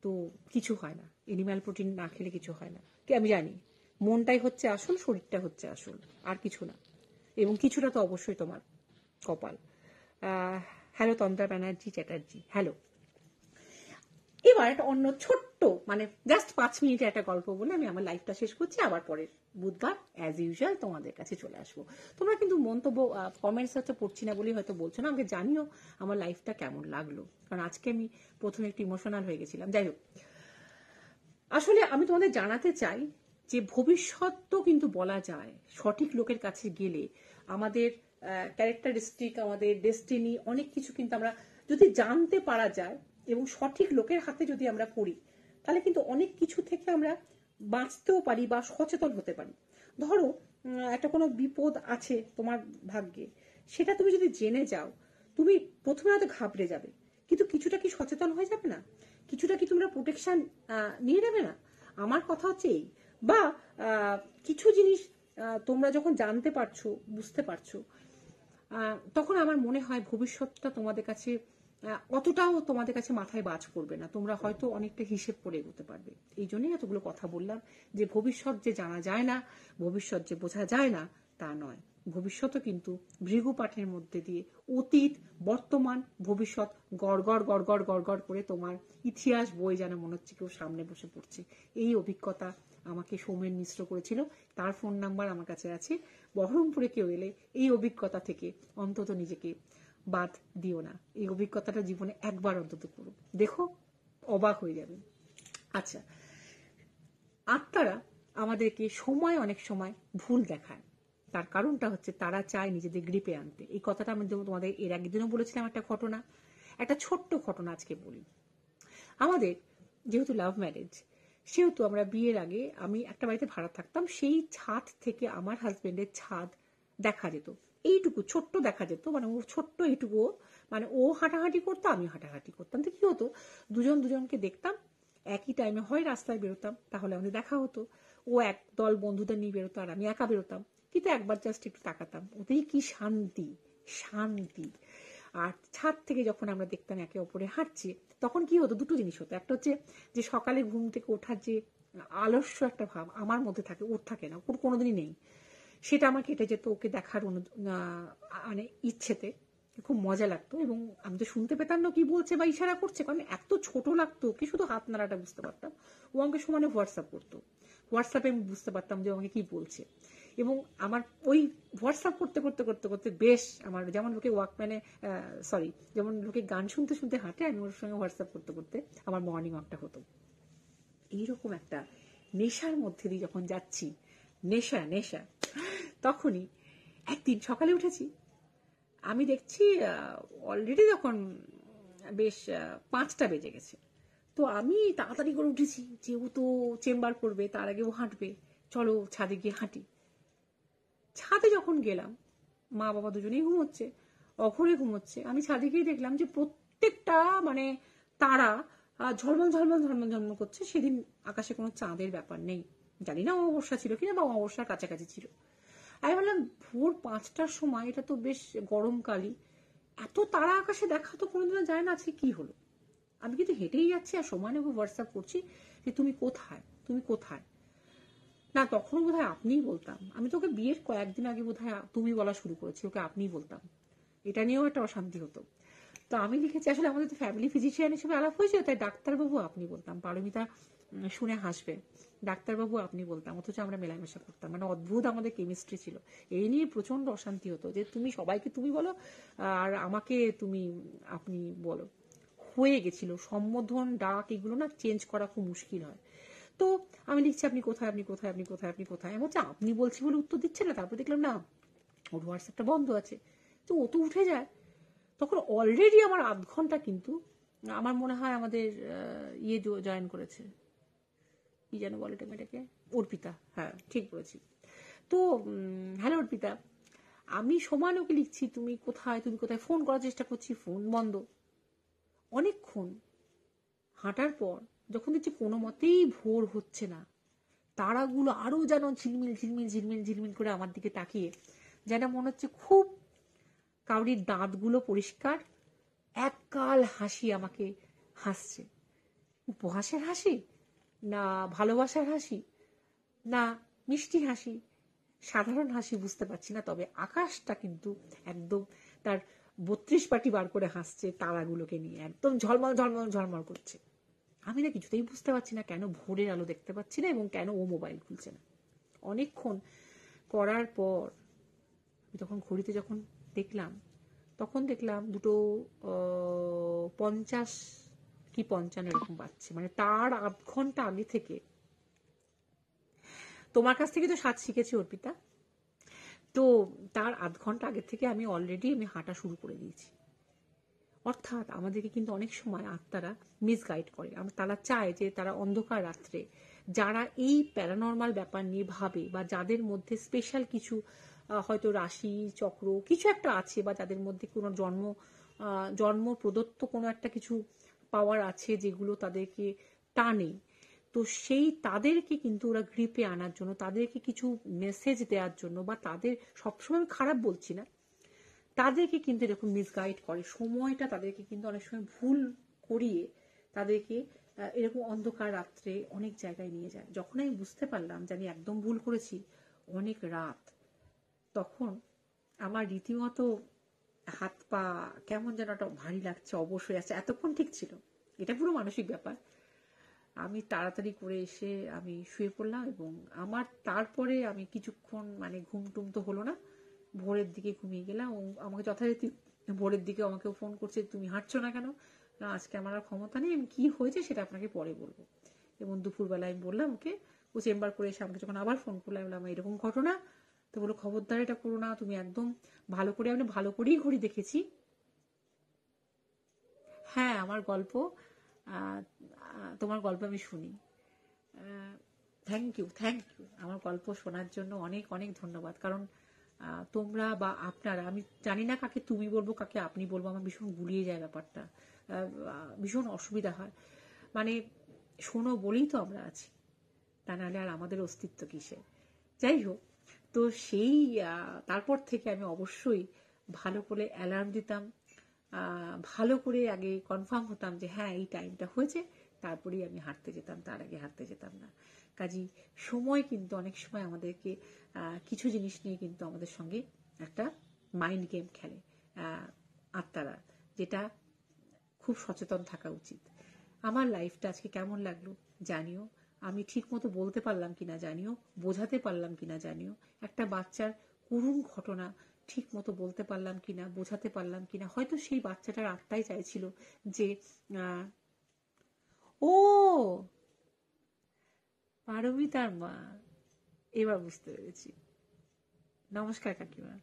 তো কিছু হয় না, এনিম্যাল প্রোটিন না খেলে কিছু হয় না। কি আমি জানি মনটাই হচ্ছে আসল, শরীরটা হচ্ছে আসল, আর কিছু না। এবং কিছুটা তো অবশ্যই তোমার কপাল। হ্যালো তন্দ্রা ব্যানার্জি চ্যাটার্জি, হ্যালো। এবার একটা অন্য ছোট্ট, মানে জাস্ট 5 মিনিটে একটা গল্প বলে আমি আমার লাইফটা শেষ করছি। আবার পরের বুধবার অ্যাজ ইউজুয়াল তোমাদের কাছে চলে আসবো। তোমরা কিন্তু মন্তব্য, কমেন্টস হয়তো পড়ছি না বলেই হয়তো বলছো না, আমাকে জানিও আমার লাইফটা কেমন লাগলো, কারণ আজকে আমি প্রথমে একটু ইমোশনাল হয়ে গেছিলাম। যাই হোক, আসলে আমি তোমাদের জানাতে চাই যে ভবিষ্যৎ তো কিন্তু বলা যায়, সঠিক লোকের কাছে গেলে আমাদের ক্যারেক্টারিস্টিক, আমাদের ডেস্টিনি, অনেক কিছু কিন্তু আমরা যদি জানতে পারা যায় এবং সঠিক লোকের হাতে যদি আমরা করি, তাহলে কিন্তু অনেক কিছু থেকে আমরা বাঁচতেও পারি বা সচেতন হতে পারি। ধরো একটা কোনো বিপদ আছে তোমার ভাগ্যে, সেটা তুমি যদি জেনে যাও, তুমি প্রথমে হয়তো ঘাবড়ে যাবে, কিন্তু কিছুটা কি সচেতন হয়ে যাবে না? কিছুটা কি তোমরা প্রোটেকশন নিয়ে নেবে না? আমার কথা হচ্ছে এই। বা কিছু জিনিস তোমরা যখন জানতে পারছো, বুঝতে পারছো, তখন আমার মনে হয় ভবিষ্যৎটা তোমাদের কাছে অতটাও তোমাদের কাছে মাথায় বাজ পড়বে না। তোমরা হয়তো অনেকটা হিসেব করে এগোতে পারবে। এই জন্যই এতগুলো কথা বললাম যে ভবিষ্যৎ যে জানা যায় না, ভবিষ্যৎ যে বোঝা যায় না, তা নয়। ভবিষ্যৎও কিন্তু ভৃগুপাঠের মধ্যে দিয়ে অতীত, বর্তমান, ভবিষ্যৎ গড়গড় গড়গড় গড়গড় করে তোমার ইতিহাস বই যেন মনে হচ্ছে কেউ সামনে বসে পড়ছে। এই অভিজ্ঞতা আমাকে সৌমেন মিশ্র করেছিল। তার ফোন নাম্বার আমার কাছে আছে। বহরমপুরে কেউ এলে এই অভিজ্ঞতা থেকে অন্তত নিজেকে বাদ দিও না। এই অভিজ্ঞতাটা জীবনে একবার অন্তত করো, দেখো অবাক হয়ে যাবে। আচ্ছা, আত্মারা আমাদেরকে অনেক সময় ভুল দেখায়। তার কারণটা হচ্ছে তারা চায় নিজেদের গ্রিপে আনতে। এই কথাটা আমি তোমাদের এর একদিনও বলেছিলাম। একটা ছোট্ট ঘটনা আজকে বলি। আমাদের যেহেতু লাভ ম্যারেজ, সেহেতু আমরা বিয়ের আগে আমি একটা বাড়িতে ভাড়া থাকতাম। সেই ছাদ থেকে আমার হাজবেন্ডের ছাদ দেখা যেত, এইটুকু ছোট্ট দেখা যেত, মানে ও ছোট্ট এইটুকু, মানে ও হাঁটাহাঁটি করতো, আমি হাঁটাহাঁটি করতাম। তো কি হতো, দুজনকে দেখতাম, একই টাইমে হয় রাস্তায় বেরোতাম, তাহলে আমাদের দেখা হতো। ও এক দল বন্ধুদের নিয়ে বেরোতো আর আমি একা বেরোতাম, কিন্তু একবার জাস্ট একটু তাকাতাম, ওতেই কি শান্তি শান্তি। আর ছাদ থেকে যখন আমরা দেখতাম একে অপরে হাঁটছি, তখন কি হতো, দুটো জিনিস হতো। একটা হচ্ছে যে সকালে ঘুম থেকে ওঠার যে আলস্য একটা ভাব আমার মধ্যে থাকে, ওর থাকে না, ওর কোনোদিনই নেই, সেটা আমার কেটে যেত ওকে দেখার মানে ইচ্ছেতে। খুব মজা লাগতো। এবং আমি তো শুনতে পেতাম না কি বলছে বা ইশারা করছে, কারণ এত ছোট লাগতো কি, শুধু হাত নাড়াটা বুঝতে পারতাম। ও আমাকে সমানে হোয়াটসঅ্যাপ করতো, হোয়াটসঅ্যাপে আমি বুঝতে পারতাম যে আমাকে কি বলছে। এবং আমার ওই হোয়াটসঅ্যাপ করতে করতে করতে করতে বেশ, আমার যেমন লোকে যেমন লোকে গান শুনতে শুনতে হাঁটে, আমি ওর সঙ্গে হোয়াটসঅ্যাপ করতে করতে আমার মর্নিং ওয়াকটা হতো। এইরকম একটা নেশার মধ্যে দিয়ে যখন যাচ্ছি, নেশা তখনই একদিন সকালে উঠেছি, আমি দেখছি অলরেডি তখন বেশ 5টা বেজে গেছে। তো আমি তাড়াতাড়ি করে উঠেছি, যেহেতু চেম্বার করবে তার আগে ও হাঁটবে, চলো ছাদে গিয়ে হাঁটি। ছাদে যখন গেলাম, মা বাবা দুজনেই ঘুমোচ্ছে, অঘরে ঘুমোচ্ছে। আমি ছাদে গিয়ে দেখলাম যে প্রত্যেকটা মানে তারা ঝলমল ঝলমল ঝলমল ঝলমল করছে। সেদিন আকাশে কোনো চাঁদের ব্যাপার নেই, জানি না অমাবস্যা ছিল কিনা বা অমাবস্যার কাছাকাছি ছিল। আমি বললাম ভোর 5টার সময়, এটা তো বেশ গরমকালই, এত তারা আকাশে দেখা তো কোনোদিনও যায় না, আজকে কি হলো। আমি কিন্তু হেঁটেই যাচ্ছি আর সমানে হোয়াটসঅ্যাপ করছি যে তুমি কোথায়, তুমি কোথায়। না, তখন বোধহয় আপনিই বলতাম, আমি তোকে বিয়ের কয়েকদিন আগে বোধহয় তুমি বলা শুরু করেছি, ওকে আপনিই বলতাম। এটা নিয়েও একটা অশান্তি হতো। তো আমি লিখেছি, আসলে আমাদের তো ফ্যামিলি ফিজিশিয়ান হিসেবে আলাপ হয়েছে, তাই ডাক্তারবাবু আপনি বলতাম। পারমিতা শুনে হাসবে, ডাক্তারবাবু আপনি বলতাম, অথচ আমরা মেলামেশা করতাম, মানে অদ্ভুত আমাদের কেমিস্ট্রি ছিল। এই নিয়ে প্রচন্ড অশান্তি হতো যে তুমি সবাইকে তুমি বলো আর আমাকে তুমি আপনি বলো। হয়ে গেছিল সম্বোধন, ডাক, এগুলো না চেঞ্জ করা খুব মুশকিল হয়। তো আমি লিখছি আপনি কোথায়, আপনি কোথায়, আপনি কোথায়, আপনি কোথায়। আমি হচ্ছে আপনি বলছি বলে উত্তর দিচ্ছে না। তারপর দেখলাম না, ওর হোয়াটসঅ্যাপটা বন্ধ আছে। তো ও তো উঠে যায়, তখন অলরেডি আমার 8 ঘন্টা কিন্তু, আমার মনে হয় আমাদের জয়েন করেছে, কি যেন বলে এটা মেয়েটাকে, অর্পিতা, হ্যাঁ ঠিক বলেছি। তো হ্যালো অর্পিতা, আমি সমান ওকে লিখছি তুমি কোথায়, তুমি কোথায়, ফোন করার চেষ্টা করছি, ফোন বন্ধ। অনেকক্ষণ হাঁটার পর যখন দেখছি কোনো মতেই ভোর হচ্ছে না, তারাগুলো আরো যেন ঝিলমিল ঝিলমিল ঝিলমিল ঝিলমিল করে আমার দিকে তাকিয়ে, যেন মনে হচ্ছে খুব কাউরির দাঁতগুলো পরিষ্কার, এককাল হাসি আমাকে হাসছে। উপহাসের হাসি, না ভালোবাসার হাসি, না মিষ্টি হাসি, সাধারণ হাসি বুঝতে পারছি না। তবে আকাশটা কিন্তু একদম তার 32 পাটি বার করে হাসছে, তারাগুলোকে নিয়ে একদম ঝলমল ঝলমল ঝলমল করছে। আমি না কিছুতেই বুঝতে পারছি না কেন ভোরের আলো দেখতে পাচ্ছি না এবং কেন ও মোবাইল খুলছে না। অনেকক্ষণ করার পর যখন ঘড়িতে যখন দেখলাম, তখন দেখলাম 2:50 কি 55 এরকম বাজছে। মানে তার 8 ঘন্টা আগে থেকে, তোমার কাছ থেকে তো সাজ শিখেছি অর্পিতা, তো তার 8 ঘন্টা আগে থেকে আমি অলরেডি হাঁটা শুরু করে দিয়েছি। অর্থাৎ আমাদেরকে কিন্তু অনেক সময় আত্মারা মিসগাইড করে। তারা চায় যে তারা অন্ধকার রাত্রে যারা এই প্যারানর্মাল ব্যাপার নিয়ে ভাবে, বা যাদের মধ্যে স্পেশাল কিছু হয়তো রাশি চক্র কিছু একটা আছে, বা যাদের মধ্যে কোনো জন্ম প্রদত্ত কোনো একটা কিছু পাওয়ার আছে যেগুলো তাদেরকে টানে, তো তাদেরকে কিন্তু ওরা গ্রিপে আনার জন্য, তাদেরকে কিছু মেসেজ দেওয়ার জন্য, বা তাদের, সবসময় আমি খারাপ বলছি না, তাদেরকে কিন্তু এরকম মিসগাইড করে, সময়টা তাদেরকে কিন্তু অনেক সময় ভুল করিয়ে তাদেরকে এরকম অন্ধকার রাত্রে অনেক জায়গায় নিয়ে যায়। যখন আমি বুঝতে পারলাম যে আমি একদম ভুল করেছি, অনেক রাত, তখন আমার রীতিমতো হাত পা কেমন যেন একটা ভারী লাগছে, অবশ্যই আছে, এতক্ষণ ঠিক ছিল, এটা পুরো মানসিক ব্যাপার। আমি তাড়াতাড়ি করে এসে আমি শুয়ে পড়লাম এবং আমার তারপরে আমি কিছুক্ষণ মানে ঘুম টুম তো হলো না, ভোরের দিকে ঘুমিয়ে গেলাম। ও আমাকে যথারীতি ভোরের দিকে আমাকেও ফোন করছে, তুমি হাঁটছো না কেন? না, আজকে আমার আর ক্ষমতা নেই, আমি কি হয়েছে সেটা আপনাকে পরে বলবো। এবং দুপুরবেলায় আমি বললাম ওকে, ও চেম্বার করে এসে আমাকে যখন আবার ফোন করলাম, বললাম এরকম ঘটনা, তো বলো খবরদার এটা করো না, তুমি একদম ভালো করে, আমি ভালো করেই ঘড়ি দেখেছি। হ্যাঁ, আমার গল্প, তোমার গল্প আমি শুনি। থ্যাংক ইউ, থ্যাংক ইউ, আমার গল্প শোনার জন্য অনেক অনেক ধন্যবাদ। কারণ তোমরা বা আপনারা, আমি জানি না কাকে তুমি বলবো কাকে আপনি বলবো, আমার ভীষণ গুলিয়ে যায় ব্যাপারটা, ভীষণ অসুবিধা হয়। মানে শোনো বলেই তো আমরা আছি, তা নাহলে আর আমাদের অস্তিত্ব কিসে। যাই হোক, তো সেই তারপর থেকে আমি অবশ্যই ভালো করে অ্যালার্ম দিতাম, ভালো করে আগে কনফার্ম হতাম যে হ্যাঁ এই টাইমটা হয়েছে, তারপরেই আমি হাঁটতে যেতাম, তার আগে হাঁটতে যেতাম না। কাজী সময় কিন্তু অনেক সময় আমাদেরকে কিছু জিনিস নিয়ে কিন্তু আমাদের সঙ্গে একটা মাইন্ড গেম খেলে আত্মারা, যেটা খুব সচেতন থাকা উচিত। আমার লাইফটা আজকে কেমন লাগলো জানিও, আমি ঠিক মতো বলতে পারলাম কিনা জানিও, বোঝাতে পারলাম কিনা জানিও, একটা বাচ্চার করুণ ঘটনা ঠিক মতো বলতে পারলাম কিনা, বোঝাতে পারলাম কিনা। হয়তো সেই বাচ্চাটার আত্মাই চাইছিল যে ও পারমিতার মা, এবার বুঝতে পেরেছি। নমস্কার কাকিমা।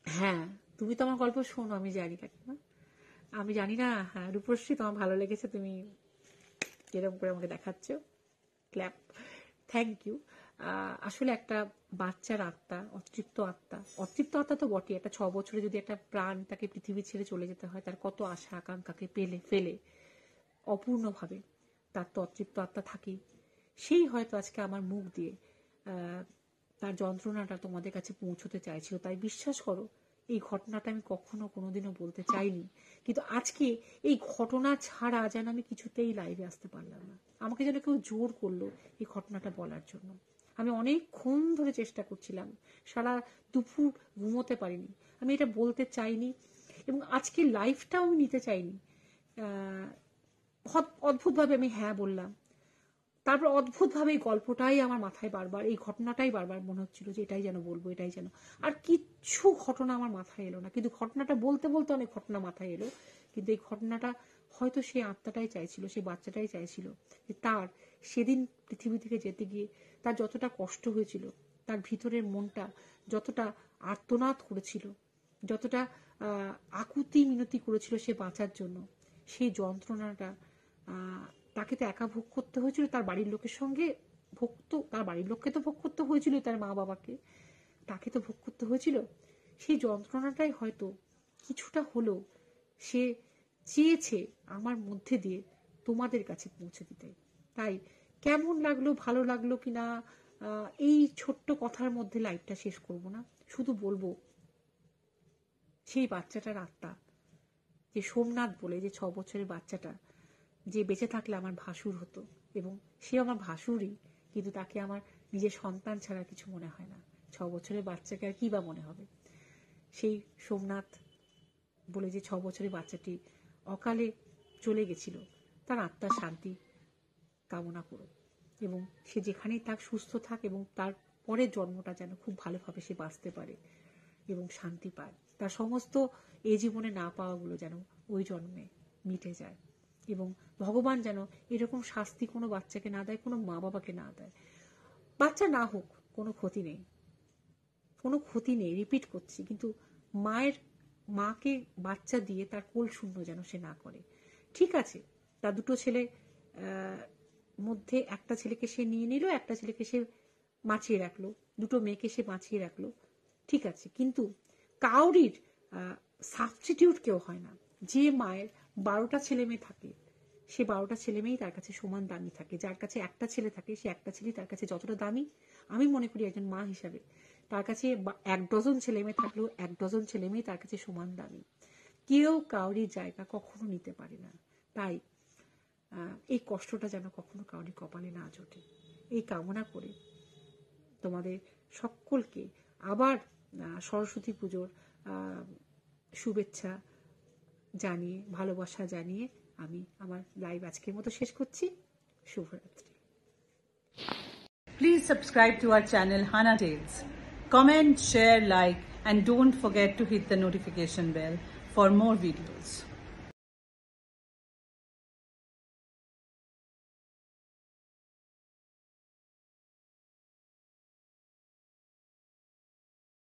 হ্যাঁ, তুমি তো আমার গল্প শোনো, আমি জানি কাকিমা, আমি জানি না। হ্যাঁ রূপশ্রী, তোমার ভালো লেগেছে, তুমি এরকম করে আমাকে দেখাচ্ছ, ক্ল্যাপ, থ্যাংক ইউ। আসলে একটা বাচ্চার আত্মা, অতৃপ্ত আত্মা, অতৃপ্ত আত্মা তো বটে, একটা 6 বছরে যদি একটা প্রাণ তাকে পৃথিবী ছেড়ে চলে যেতে হয়, তার কত আশা আকাঙ্ক্ষাকে ফেলে অপূর্ণভাবে, তার তো অতৃপ্ত আত্মা থাকেই। সেই হয়তো আজকে আমার মুখ দিয়ে তার যন্ত্রণাটা তোমাদের কাছে পৌঁছতে চাইছিল। তাই বিশ্বাস করো, এই ঘটনাটা আমি কখনো কোনোদিনও বলতে চাইনি, কিন্তু আজকে এই ঘটনা ছাড়া যেন আমি কিছুতেই লাইভে আসতে পারলাম না। আমাকে যেন কেউ জোর করলো এই ঘটনাটা বলার জন্য। আমি অনেকক্ষণ ধরে চেষ্টা করছিলাম, সারা দুপুর ঘুমোতে পারিনি, আমি এটা বলতে চাইনি এবং আজকে লাইফটাও আমি নিতে চাইনি। অদ্ভুতভাবে আমি হ্যাঁ বললাম, তারপর অদ্ভুতভাবে এই গল্পটাই আমার মাথায় বারবার, এই ঘটনাটাই বারবার মনে হচ্ছিল যে এটাই যেন বলবো, এটাই যেন। আর কিচ্ছু ঘটনা আমার মাথায় এলো না, কিন্তু ঘটনাটা বলতে বলতে অনেক ঘটনা মাথায় এলো। কিন্তু এই ঘটনাটা হয়তো সেই আত্মাটাই চাইছিল, সেই বাচ্চাটাই চাইছিল যে তার সেদিন পৃথিবী থেকে যেতে গিয়ে তার যতটা কষ্ট হয়েছিল, তার ভিতরের মনটা যতটা আর্তনাদ করেছিল, যতটা আকুতি মিনতি করেছিল সে বাঁচার জন্য, সেই যন্ত্রণাটা তাকে তো একা ভোগ করতে হয়েছিল, তার বাড়ির লোকের সঙ্গে ভোগ তো, তার বাড়ির লোককে তো ভোগ করতে হয়েছিল, তার মা বাবাকে, তাকে তো ভোগ করতে হয়েছিল। সেই যন্ত্রণাটাই হয়তো কিছুটা হলেও সে চেয়েছে আমার মধ্যে দিয়ে তোমাদের কাছে পৌঁছে দিতে। তাই কেমন লাগলো, ভালো লাগলো কিনা, এই ছোট্ট কথার মধ্যে লাইভটা শেষ করব না, শুধু বলবো সেই বাচ্চাটার আত্মা, যে সোমনাথ বলে যে 6 বছরের বাচ্চাটা, যে বেঁচে থাকলে আমার ভাসুর হতো, এবং সে আমার ভাসুরই, কিন্তু তাকে আমার নিজের সন্তান ছাড়া কিছু মনে হয় না। 6 বছরের বাচ্চাকে আর কি বা মনে হবে। সেই সোমনাথ বলে যে 6 বছরের বাচ্চাটি অকালে চলে গেছিল, তার আত্মার শান্তি কামনা করো, এবং সে যেখানেই থাক সুস্থ থাক, এবং তার পরের জন্মটা যেন খুব ভালোভাবে সে বাঁচতে পারে এবং শান্তি পায়, তার সমস্ত এই জীবনে না পাওয়াগুলো যেন ওই জন্মে মিটে যায়, এবং ভগবান যেন এরকম শাস্তি কোনো বাচ্চাকে না দেয়, কোনো মা বাবাকে না দেয়। বাচ্চা না হোক, কোনো ক্ষতি নেই, কোনো ক্ষতি নেই, রিপিট করছি, কিন্তু মাকে বাচ্চা দিয়ে তার কোল শূন্য যেন সে না করে। ঠিক আছে, তার দুটো ছেলে মধ্যে একটা ছেলেকে সে নিয়ে নিল, একটা ছেলেকে সে বাঁচিয়ে রাখলো, দুটো মেয়েকে সে বাঁচিয়ে রাখলো, ঠিক আছে, কিন্তু কাউরির সাবস্টিটিউট কেউ হয় না। যে মায়ের 12টা ছেলে মেয়ে থাকে, সে 12টা ছেলে মেয়েই তার কাছে সমান দামি থাকে। যার কাছে একটা ছেলে থাকে, সে একটা ছেলেই তার কাছে যতটা দামি, আমি মনে করি একজন মা হিসাবে তার কাছে 1 ডজন ছেলে মেয়ে থাকলেও 1 ডজন ছেলে মেয়ে তার কাছে সমান দামি। কেউ কাউরির জায়গা কখনো নিতে পারে না। তাই এই কষ্টটা যেন কখনো কাউরি কপালে না জোটে, এই কামনা করে তোমাদের সকলকে আবার সরস্বতী পুজোর শুভেচ্ছা জানিয়ে, ভালোবাসা জানিয়ে আমি আমার লাইভ আজকের মতো শেষ করছি। শুভরাত্রি। Please subscribe to our channel Hana Tales. Comment, share, like, and don't forget to hit the notification bell for more videos.